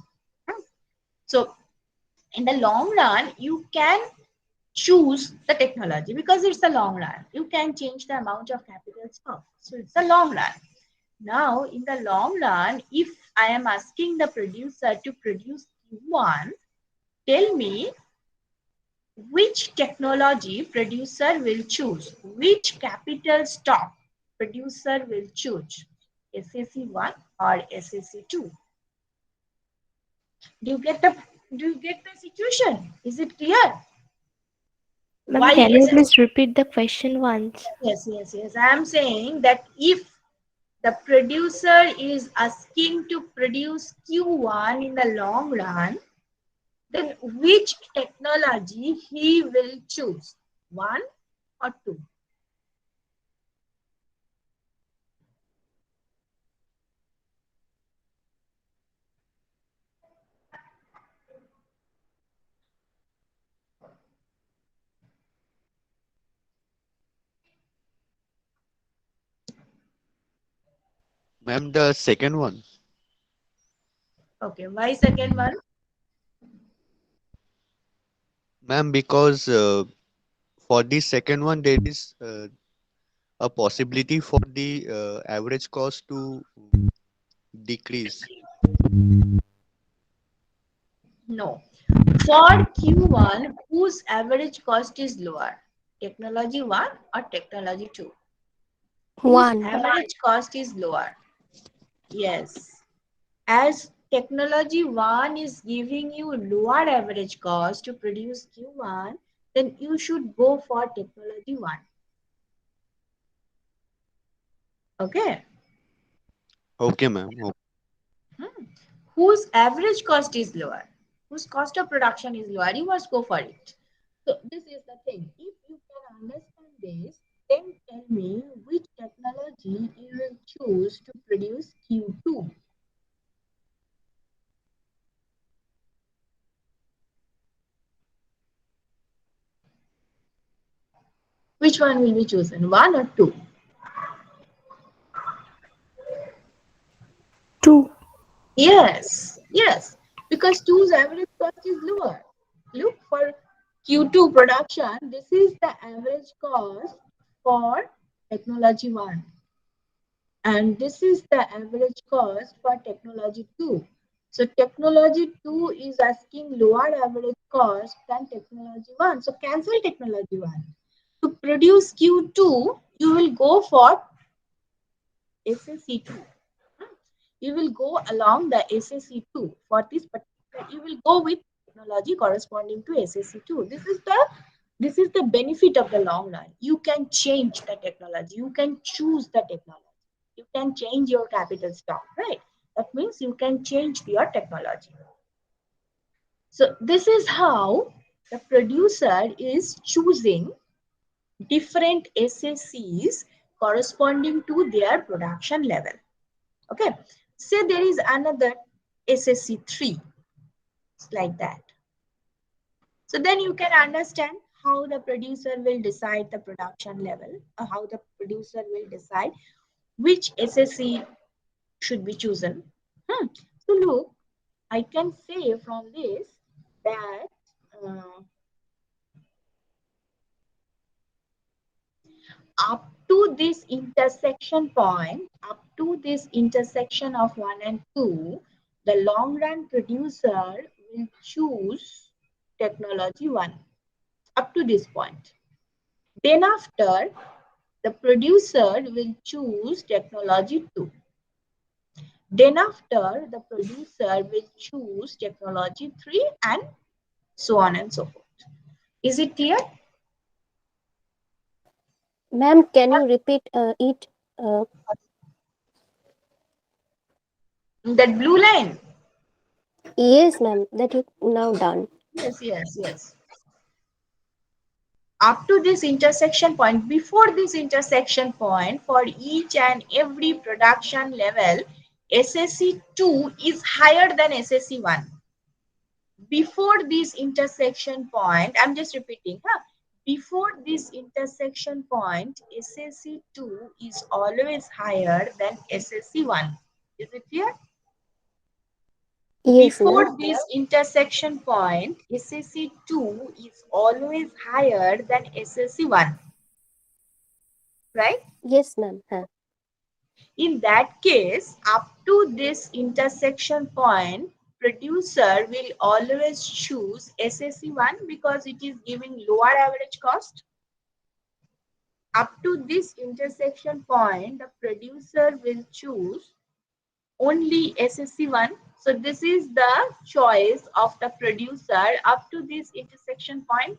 So in the long run, you can choose the technology because it's the long run. You can change the amount of capital stock. So it's the long run. Now, in the long run, if I am asking the producer to produce Q1, tell me which technology producer will choose, which capital stock producer will choose, SAC1 or SAC2. Do you get the situation? Is it clear? Ma'am, Why can you SAC? please repeat the question once? Yes. I am saying that if the producer is asking to produce Q1 in the long run, then which technology he will choose? One or two? Ma'am, the second one. Okay, why second one? Ma'am, because for the second one, there is a possibility for the average cost to decrease. No. For Q1, whose average cost is lower? Technology 1 or technology 2? Whose One. average cost is lower? Yes. As technology 1 is giving you lower average cost to produce Q1, then you should go for technology 1. Okay. Okay, ma'am. Hmm. Whose average cost is lower, whose cost of production is lower, you must go for it. So this is the thing. If you can understand this, then tell me which technology you will choose to produce Q2. Which one will be chosen, 1 or 2? 2. Yes, because 2's average cost is lower. Look, for Q2 production, this is the average cost for technology 1. And this is the average cost for technology 2. So technology 2 is asking lower average cost than technology 1. So cancel technology 1. To produce Q2, you will go for SAC2. You will go along the SAC2 for this particular. You will go with technology corresponding to SAC2. This is the benefit of the long run. You can change the technology. You can choose the technology. You can change your capital stock, right? That means you can change your technology. So this is how the producer is choosing different SACs corresponding to their production level. Okay, say there is another SAC3, it's like that. So then you can understand how the producer will decide the production level, or how the producer will decide which SAC should be chosen. So look, I can say from this that up to this intersection point, up to this intersection of 1 and 2, the long run producer will choose technology 1 up to this point. Then after, the producer will choose technology 2. Then after, the producer will choose technology 3 and so on and so forth. Is it clear? Ma'am, can you repeat it? Uh, That blue line. yes, ma'am. That you now done. Yes. Up to this intersection point, before this intersection point, for each and every production level, SAC2 is higher than SAC1. Before this intersection point, I'm just repeating, before this intersection point, SSC2 is always higher than SSC1. Is it clear? Yes, ma'am. Before this intersection point, SSC2 is always higher than SSC1, right? Yes, ma'am. In that case, up to this intersection point, producer will always choose SSC1 because it is giving lower average cost. Up to this intersection point, the producer will choose only SSC1. So this is the choice of the producer up to this intersection point.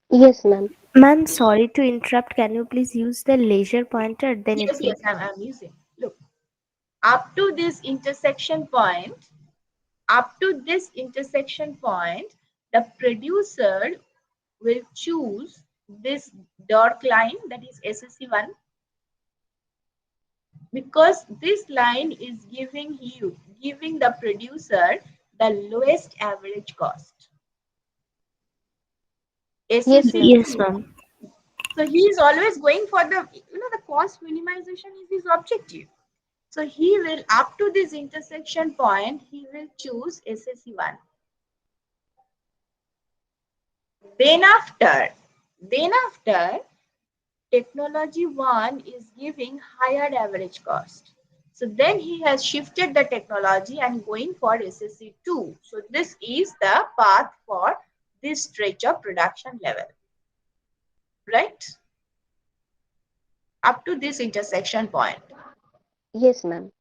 Yes, ma'am. Ma'am, sorry to interrupt. Can you please use the laser pointer? Then Yes, it will. yes, I'm using. Look, up to this intersection point, the producer will choose this dark line, that is SSC1, because this line is giving the producer the lowest average cost. Yes, ma'am. Yes, SSC2. ma'am. So he is always going for the cost minimization is his objective. So he will, up to this intersection point, he will choose SSC1. Then after, technology 1 is giving higher average cost. So then he has shifted the technology and going for SSC2. So this is the path for this stretch of production level, right? Up to this intersection point. Yes, ma'am.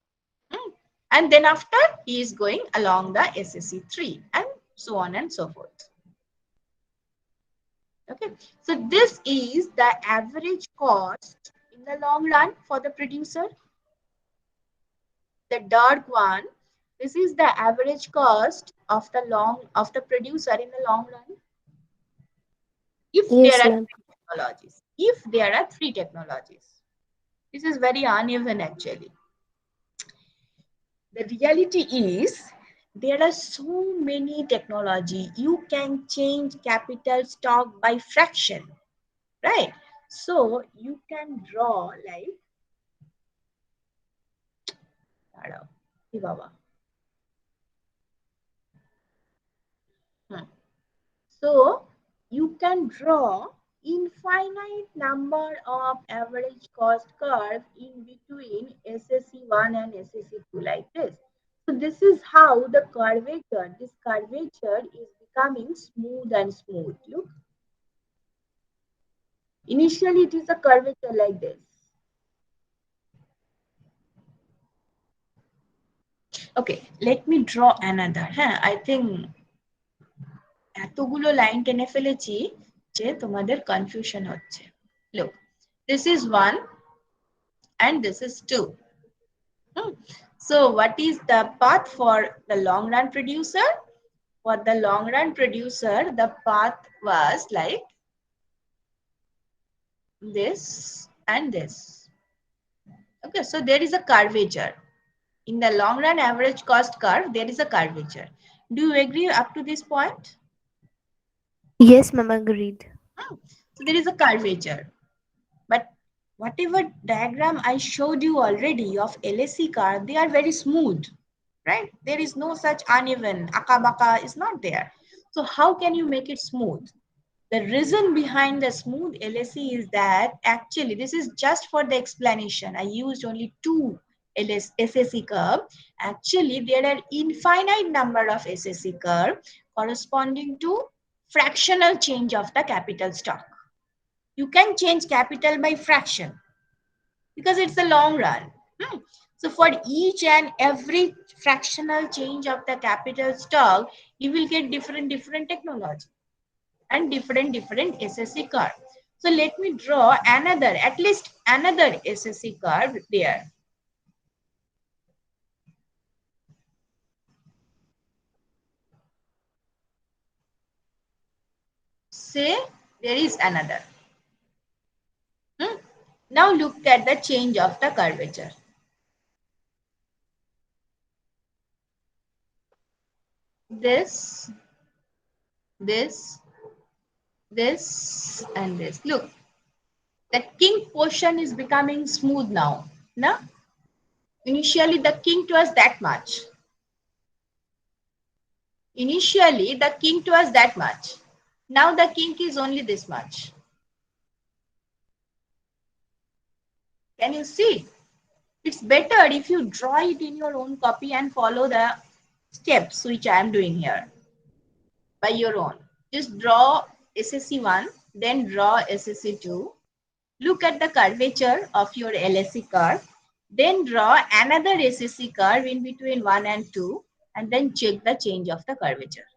And then after, he is going along the SSC3 and so on and so forth. Okay, so this is the average cost in the long run for the producer. The dark one, this is the average cost of the producer in the long run. If there Yes, are ma'am. three technologies, this is very uneven actually. The reality is there are so many technology. You can change capital stock by fraction, right? So you can draw like so you can draw infinite number of average cost curve in between SSC1 and SSC2 like this. So this is how this curvature is becoming smooth and smooth. Look, initially it is a curvature like this. Okay, let me draw another. I think এতগুলো line টেনে ফেলেছি যে তোমাদের confusion হচ্ছে। Look, this is 1 and this is 2. So what is the path for the long run producer? For the long run producer, the path was like this and this. Okay, so there is a curvature. In the long run average cost curve, there is a curvature. Do you agree up to this point? Yes, ma'am. Agreed. So there is a curvature. But whatever diagram I showed you already of LSC curve, they are very smooth, right? There is no such uneven, akabaka is not there. So how can you make it smooth? The reason behind the smooth LSC is that actually, this is just for the explanation. I used only 2 SSC curve. Actually, there are infinite number of SSC curve corresponding to fractional change of the capital stock. You can change capital by fraction because it's a long run. So for each and every fractional change of the capital stock, you will get different technology and different SSC curve. So let me draw at least another SSC curve there. Say there is another. Now look at the change of the curvature. This, this and this. Look, the kink portion is becoming smooth now. No? Initially, the kink was that much. Initially, the kink was that much. Now the kink is only this much. Can you see? It's better if you draw it in your own copy and follow the steps which I am doing here by your own. Just draw SSC 1, then draw SSC 2. Look at the curvature of your LSC curve. Then draw another SSC curve in between 1 and 2, and then check the change of the curvature.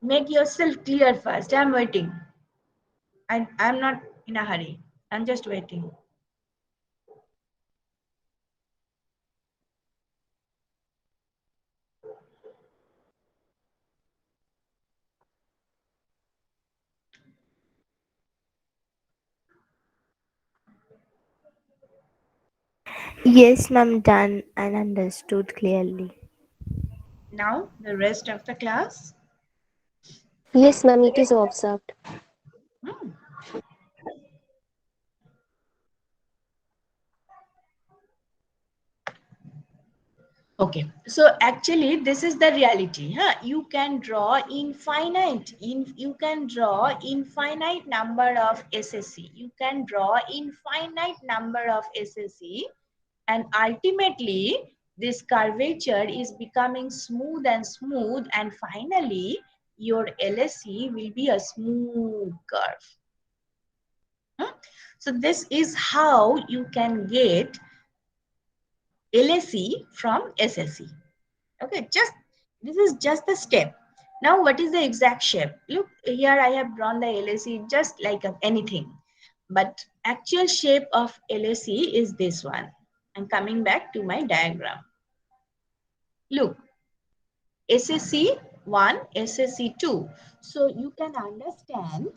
Make yourself clear first. I'm waiting. I'm not in a hurry. I'm just waiting. Yes, ma'am, done and understood clearly. Now the rest of the class. Yes, ma'am, it is observed. Hmm. Okay, so actually this is the reality. Huh? You can draw you can draw infinite number of SSC. You can draw infinite number of SSC, and ultimately this curvature is becoming smooth and smooth, and finally your LSC will be a smooth curve. So this is how you can get LSC from SSC. Okay, just this is just the step. Now what is the exact shape? Look, here I have drawn the LSC just like anything, but actual shape of LSC is this one. I'm coming back to my diagram. Look, SSC 1, SSC 2. So you can understand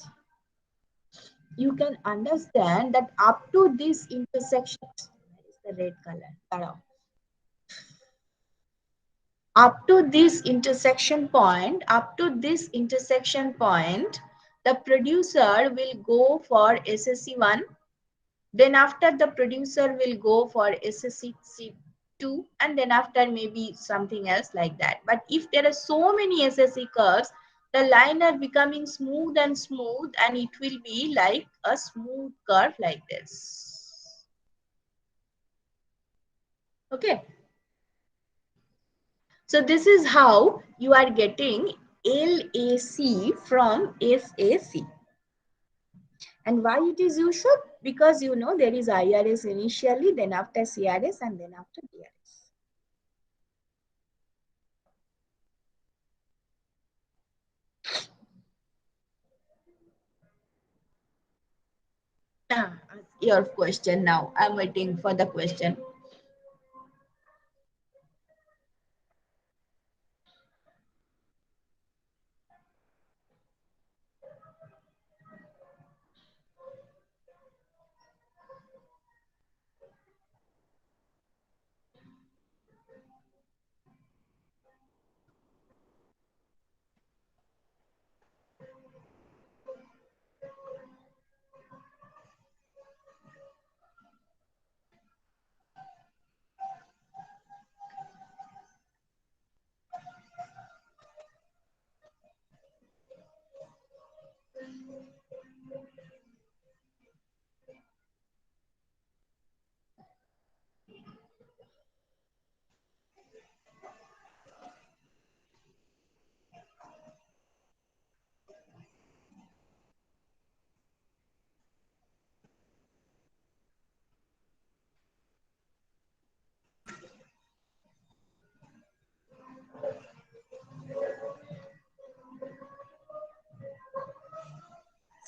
that up to this intersection, where is the red color? Up to this intersection point, the producer will go for SSC 1. Then after, the producer will go for SSC 2, and then after maybe something else like that. But if there are so many SSC curves, the line are becoming smooth and smooth, and it will be like a smooth curve like this. Okay. So this is how you are getting LAC from SAC. And why it is useful? Because you know there is IRS initially, then after CRS, and then after DRS. Your question now. I'm waiting for the question.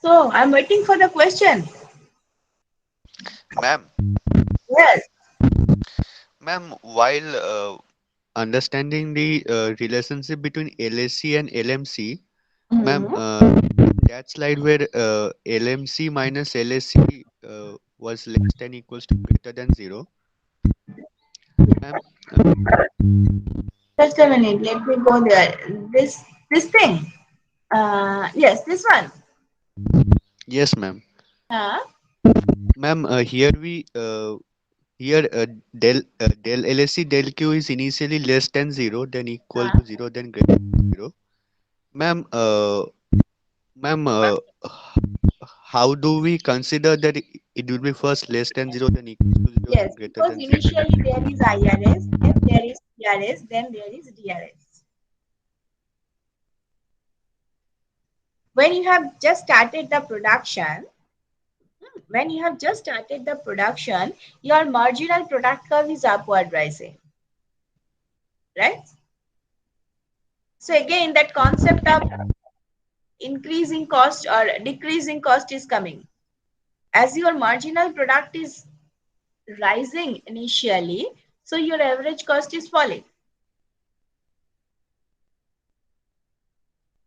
So I'm waiting for the question. Ma'am, Yes. while understanding the relationship between LSC and LMC, ma'am, Mhm. that slide where LMC minus LSC was less than equals to greater than 0. Ma'am, Just a minute. Let me go there. This thing. Yes, this one. yes, ma'am. Huh? Ma'am, here del LSC del Q is initially less than 0, then equal Huh? to 0, then greater than 0. Ma'am, ma'am, how do we consider that it will be first less than 0, then equals to 0, then Yes, greater because than 0? initially there is IRS, then there is CRS, then there is DRS. When you have just started the production, your marginal product curve is upward rising, right? So again, that concept of increasing cost or decreasing cost is coming. As your marginal product is rising initially, so your average cost is falling.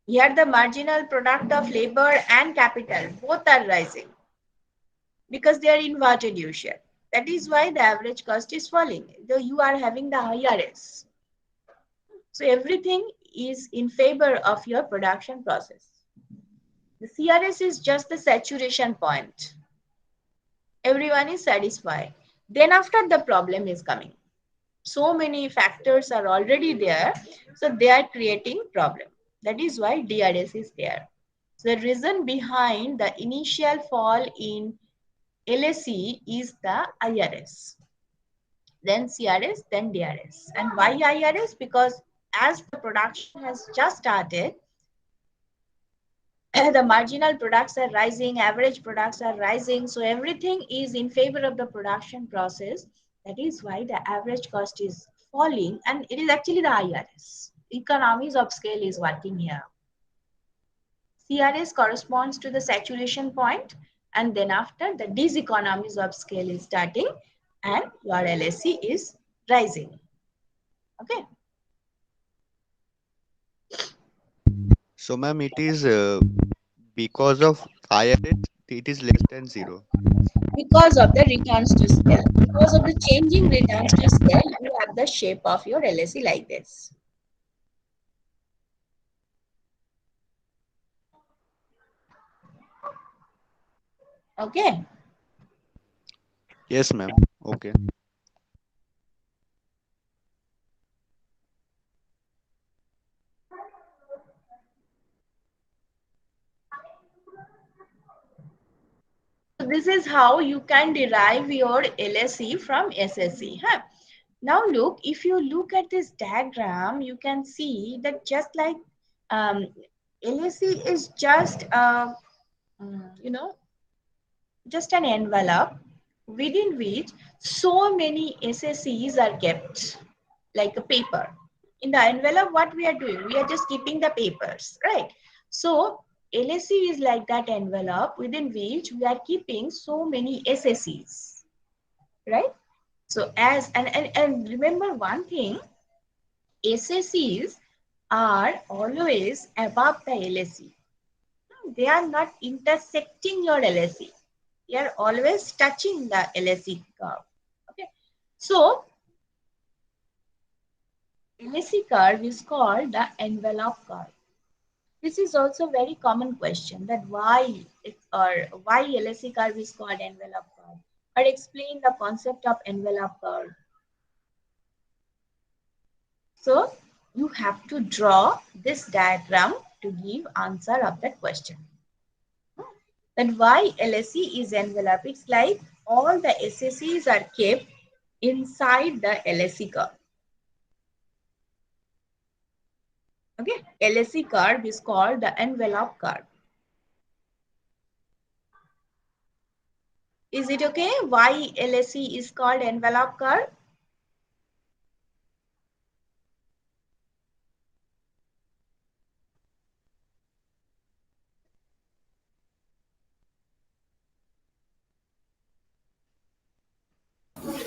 Here the marginal product of labor and capital both are rising because they are inverted U-shape. That is why the average cost is falling, though you are having the IRS. So everything is in favor of your production process. The CRS is just the saturation point. Everyone is satisfied. Then after the problem is coming. So many factors are already there, so they are creating problem. That is why DRS is there. So the reason behind the initial fall in LSE is the IRS, then CRS, then DRS. And why IRS? Because as the production has just started, the marginal products are rising, average products are rising, so everything is in favor of the production process. That is why the average cost is falling, and it is actually the IRS. Economies of scale is working here. CRS corresponds to the saturation point, and then after the diseconomies of scale is starting, and your LSC is rising. Okay. So, ma'am, it is because of IRS, it is less than 0. Because of the returns to scale, because of the changing returns to scale, you have the shape of your LSE like this. Okay. Yes, ma'am. Okay. So this is how you can derive your LSE from SSE. Huh? Now look, if you look at this diagram, you can see that just like um, LSE is just you know, just an envelope within which so many SSEs are kept, like a paper. In the envelope, what we are doing? We are just keeping the papers, right? So LSE is like that envelope within which we are keeping so many SSEs, right? So and remember one thing, SSEs are always above the LSE. They are not intersecting your LSE. They are always touching the LSE curve. Okay. So LSE curve is called the envelope curve. This is also a very common question, that why why LSE curve is called envelope curve, or explain the concept of envelope curve. So you have to draw this diagram to give answer of that question. Then why LSE is envelope? It's like all the SSEs are kept inside the LSE curve. Okay, LSE curve is called the envelope curve. Is it okay? Why LSE is called envelope curve?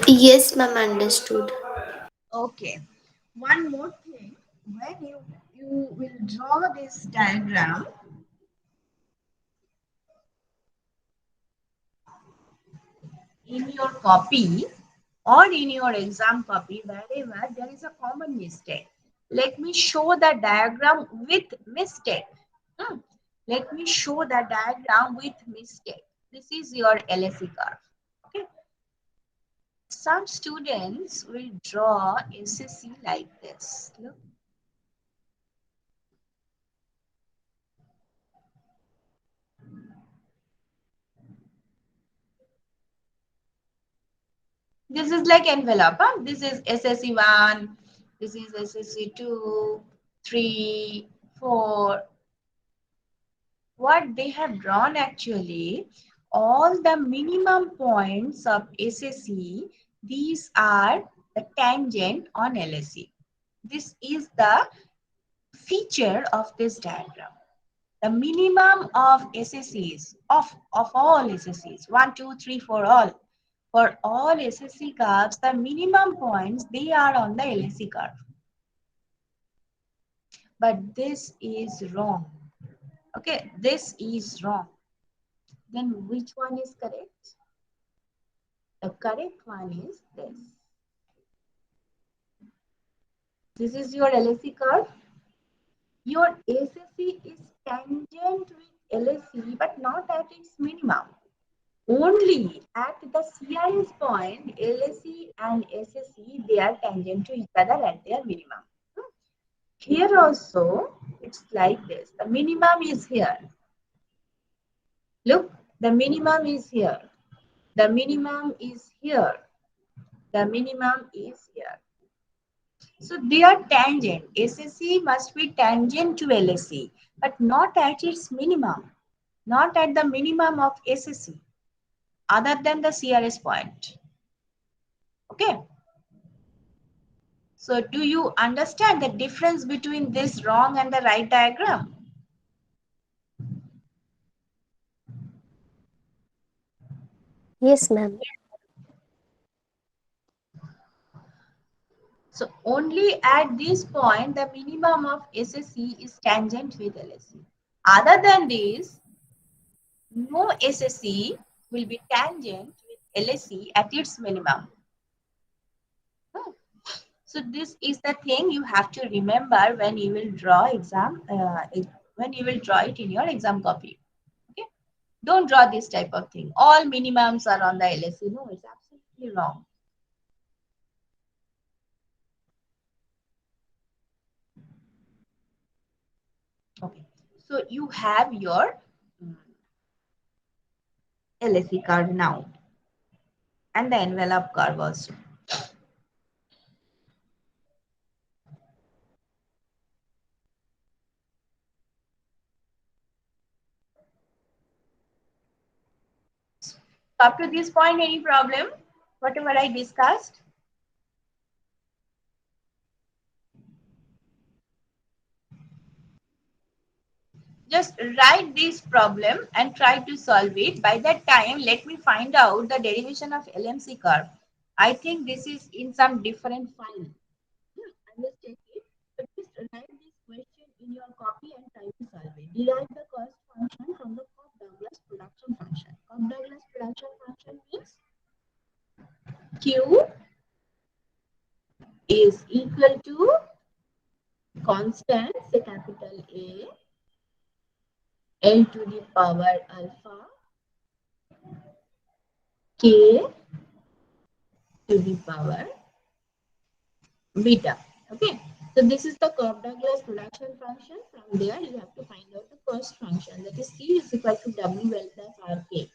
Yes, ma'am, understood. Okay. One more thing, when you will draw this diagram, in your copy or in your exam copy, wherever there is a common mistake, let me show the diagram with mistake. Hmm. Let me show the diagram with mistake. This is your LSE curve. Okay. Some students will draw SSC like this. Look. This is like envelope. Huh? This is SSC 1. This is SSC 2, 3, 4. What they have drawn actually, all the minimum points of SSC, these are the tangent on LSE. This is the feature of this diagram. The minimum of SSCs, of all SSCs, 1, 2, 3, 4, all. For all SSC curves, the minimum points, they are on the LSE curve. But this is wrong. Okay, this is wrong. Then which one is correct? The correct one is this. This is your LSE curve. Your SSC is tangent with LSE, but not at its minimum. Only at the CRS point, LSE and SSC, they are tangent to each other at their minimum. Here also, it's like this. The minimum is here. Look, the minimum is here. The minimum is here. The minimum is here. So they are tangent. SSC must be tangent to LSE, but not at its minimum. Not at the minimum of SSC, other than the CRS point. Okay. So do you understand the difference between this wrong and the right diagram? Yes, ma'am. So only at this point, the minimum of SSC is tangent with LSE. Other than this, no SSC will be tangent with LSE at its minimum. So this is the thing you have to remember when you will draw when you will draw it in your exam copy. Okay, don't draw this type of thing. All minimums are on the LSE. No, it's absolutely wrong. Okay, so you have your LSE curve now and the envelope curve also. Up to this point, any problem? Whatever I discussed? Just write this problem and try to solve it. By that time, let me find out the derivation of LMC curve. I think this is in some different file. I will check it. But just write this question in your copy and try to solve it. Derive the cost function from the Cobb-Douglas production function. Cobb-Douglas production function means Q is equal to constant, say capital A, L to the power alpha, K to the power beta. Okay. So this is the Cobb-Douglas production function. From there, you have to find out the cost function. That is Q is equal to WL plus RK.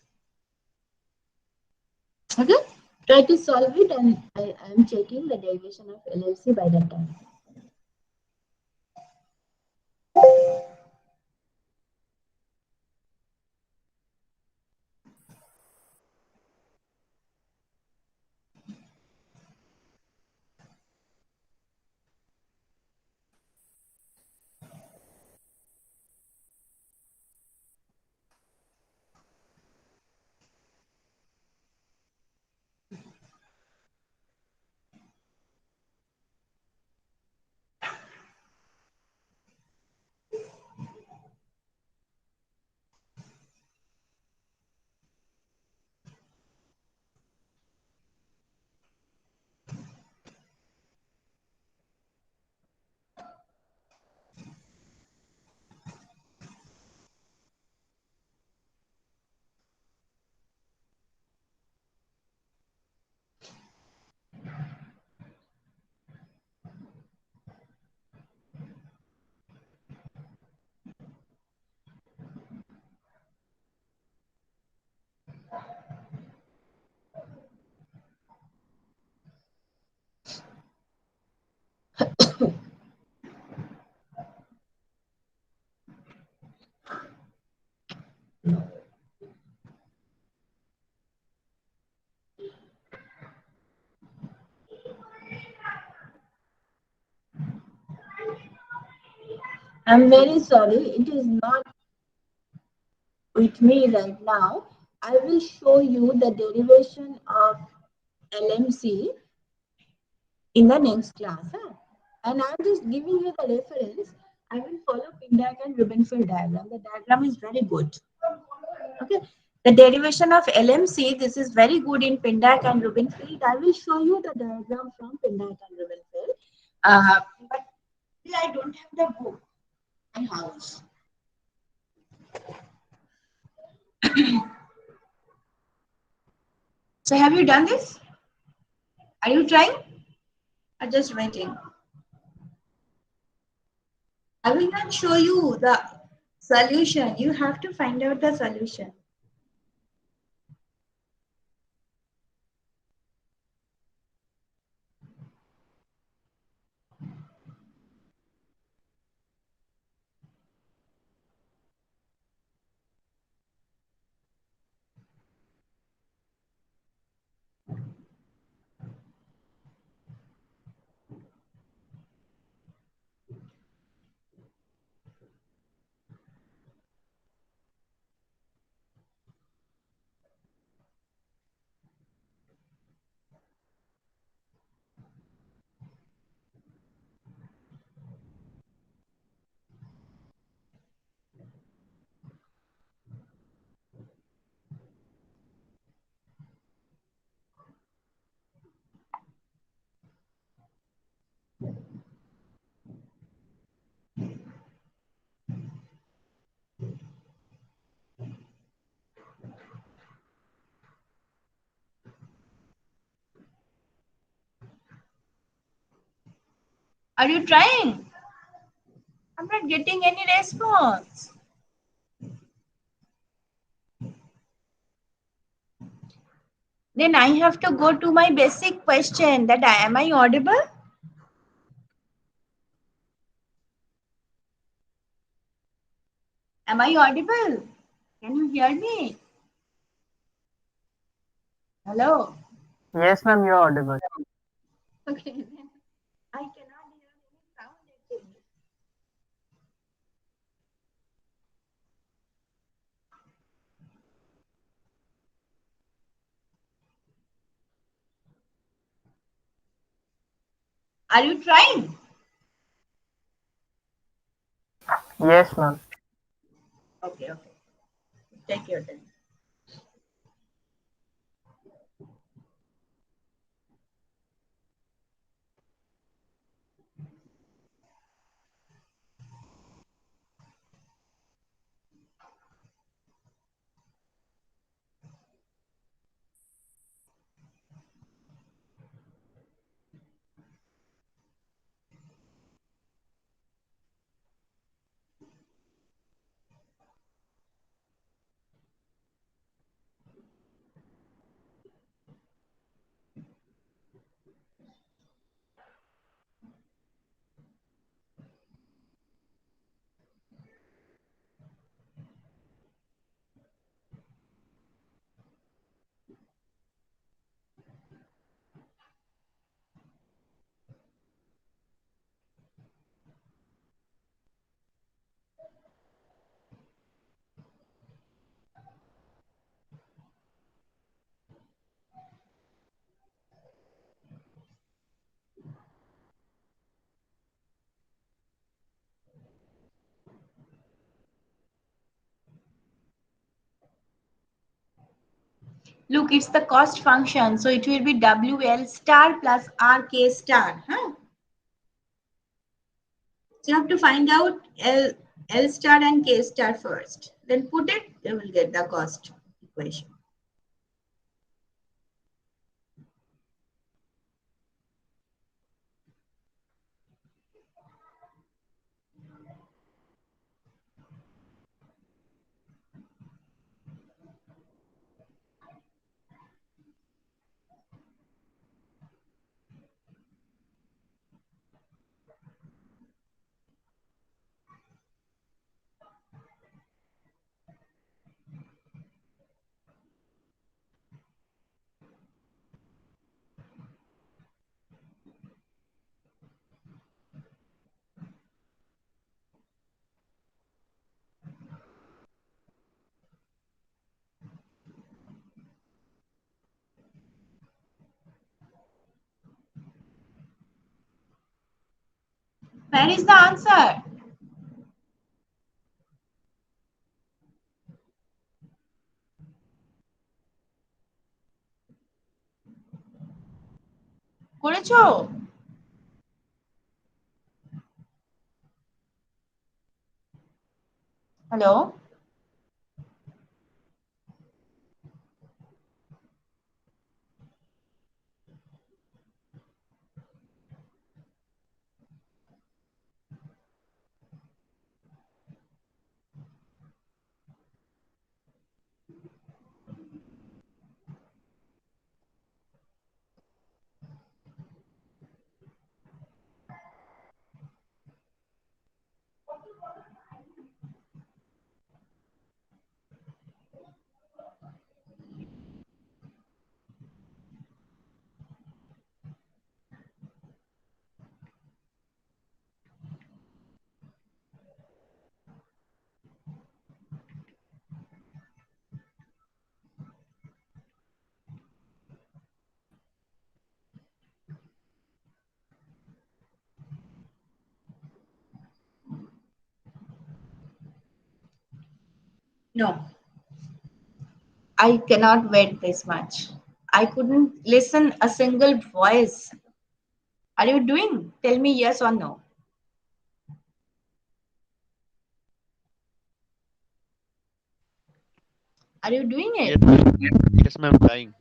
Okay. Try to solve it, and I am checking the derivation of LLC by that time. I'm very sorry, it is not with me right now. I will show you the derivation of LMC in the next class. Huh? And I'm just giving you the reference. I will follow Pindak and Rubinfield diagram. The diagram is very good. Okay. The derivation of LMC, this is very good in Pindak and Rubinfield. I will show you the diagram from Pindak and Rubinfield. But I don't have the book in house. So have you done this? Are you trying? Or just waiting? I will not show you the solution. You have to find out the solution. Are you trying? I'm not getting any response. Then I have to go to my basic question that am I audible? Am I audible? Can you hear me? Hello? Yes, ma'am, you're audible. Okay, then I cannot hear any sound actually. Are you trying? Yes, ma'am. Okay, okay. Take your time. Look, it's the cost function. So it will be WL star plus RK star. Huh? So you have to find out L star and K star first. Then put it, you will get the cost equation. Where is the answer? করেছো? Hello? No. I cannot wait this much. I couldn't listen a single voice. Are you doing? Tell me yes or no. Are you doing it? Yes, ma'am. Yes, ma'am. Trying.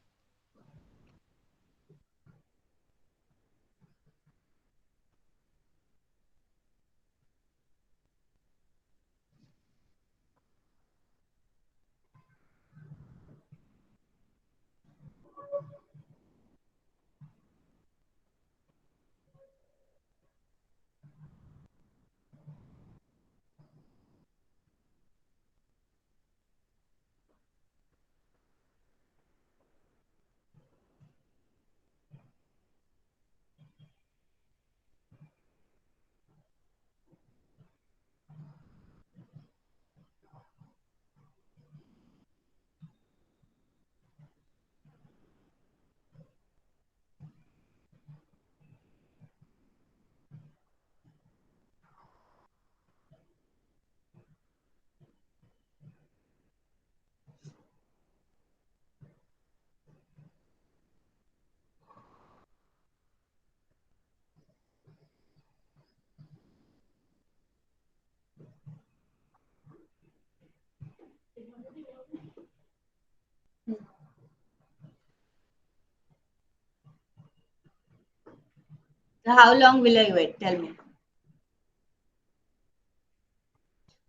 So how long will I wait? Tell me.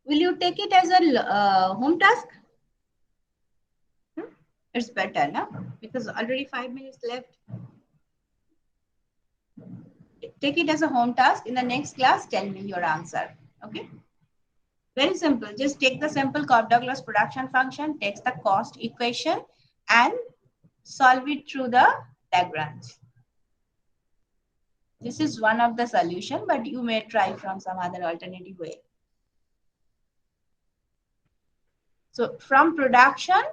Will you take it as a home task? It's better, no? Because already 5 minutes left. Take it as a home task. In the next class, tell me your answer. Okay? Very simple. Just take the simple Cobb-Douglas production function, takes the cost equation, and solve it through the diagrams. This is one of the solution, but you may try from some other alternative way. So from production,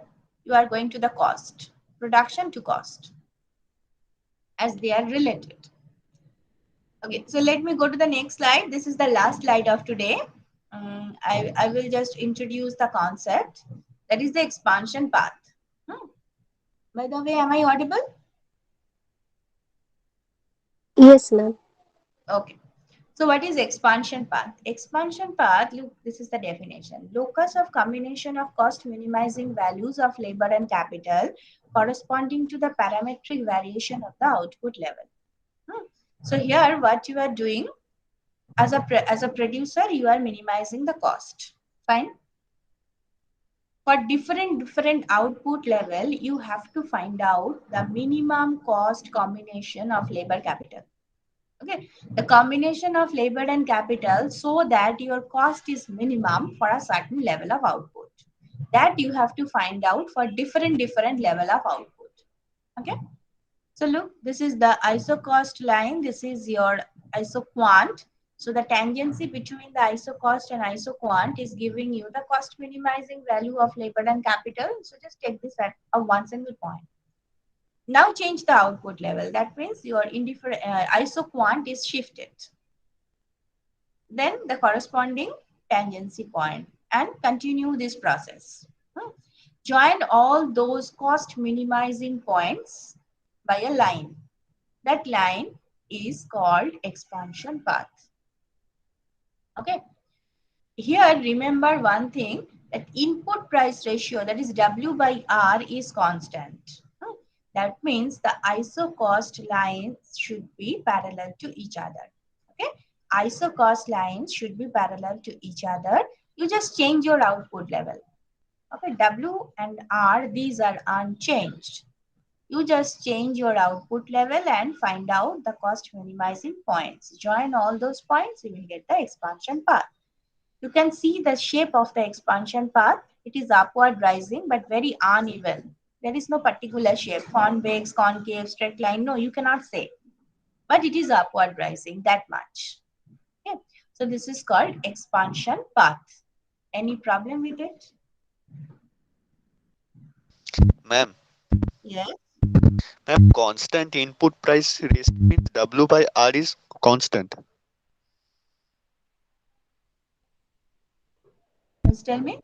you are going to the cost. Production to cost, as they are related. Okay, so let me go to the next slide. This is the last slide of today. I will just introduce the concept. That is the expansion path. By the way, am I audible? Yes, ma'am. Okay. So what is expansion path? Expansion path, look, this is the definition. Locus of combination of cost minimizing values of labor and capital corresponding to the parametric variation of the output level. So here what you are doing as a producer, you are minimizing the cost. Fine. For different output level, you have to find out the minimum cost combination of labor capital. Okay, the combination of labor and capital so that your cost is minimum for a certain level of output. That you have to find out for different level of output. Okay, so look, this is the iso cost line. This is your iso quant. So the tangency between the iso cost and iso quant is giving you the cost minimizing value of labor and capital. So just take this at a one single point. Now change the output level. That means your iso quant is shifted. then the corresponding tangency point, and continue this process. Join all those cost minimizing points by a line. That line is called expansion path. Okay. Here, remember one thing, that input price ratio, that is W by R, is constant. That means the ISO cost lines should be parallel to each other. Okay. ISO cost lines should be parallel to each other. You just change your output level. Okay. W and R, these are unchanged. You just change your output level and find out the cost minimizing points. Join all those points, you will get the expansion path. You can see the shape of the expansion path. It is upward rising, but very uneven. There is no particular shape, convex, concave, straight line. No, you cannot say. But it is upward rising, that much. Okay. So this is called expansion path. Any problem with it? Ma'am, Yes. ma'am, constant input price ratio means W by R is constant. Just tell me.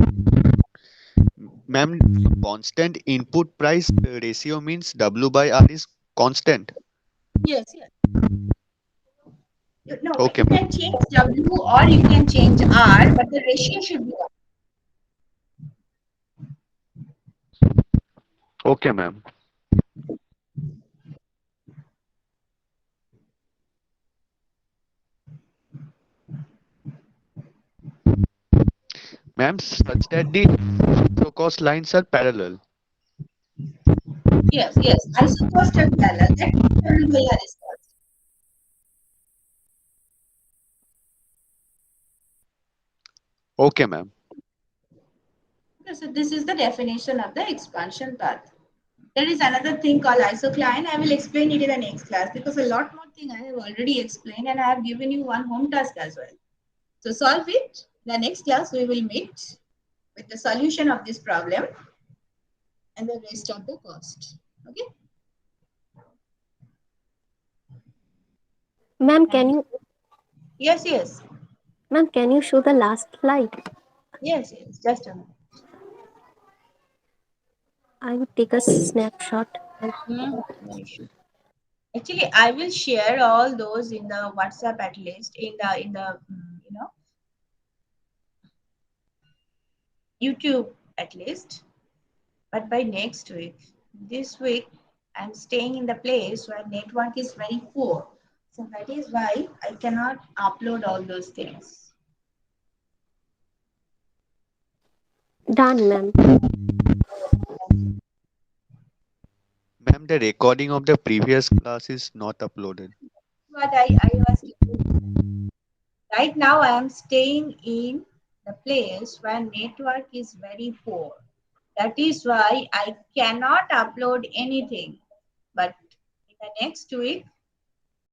Ma'am, constant input price ratio means W by R is constant. Yes, yes. No, Okay, you ma'am. can change W or you can change R, but the ratio should be 1. Okay, ma'am. Ma'am, such that the ISO cost lines are parallel. Yes, yes. ISO cost are parallel. That W by R is cost. Okay, ma'am. Okay, so this is the definition of the expansion path. There is another thing called isocline. I will explain it in the next class because a lot more thing I have already explained and I have given you one home task as well. So solve it. The next class we will meet with the solution of this problem and the rest of the cost. Okay. Ma'am, can you Yes, yes. ma'am, can you show the last slide? Yes, yes. Just a minute. I would take a snapshot. No issue. Actually, I will share all those in the WhatsApp at least in the YouTube at least. But by next week, this week, I'm staying in the place where network is very poor. So that is why I cannot upload all those things. Done, ma'am. Ma'am, the recording of the previous class is not uploaded. But I was right now I am staying in the place where network is very poor. That is why I cannot upload anything. But in the next week,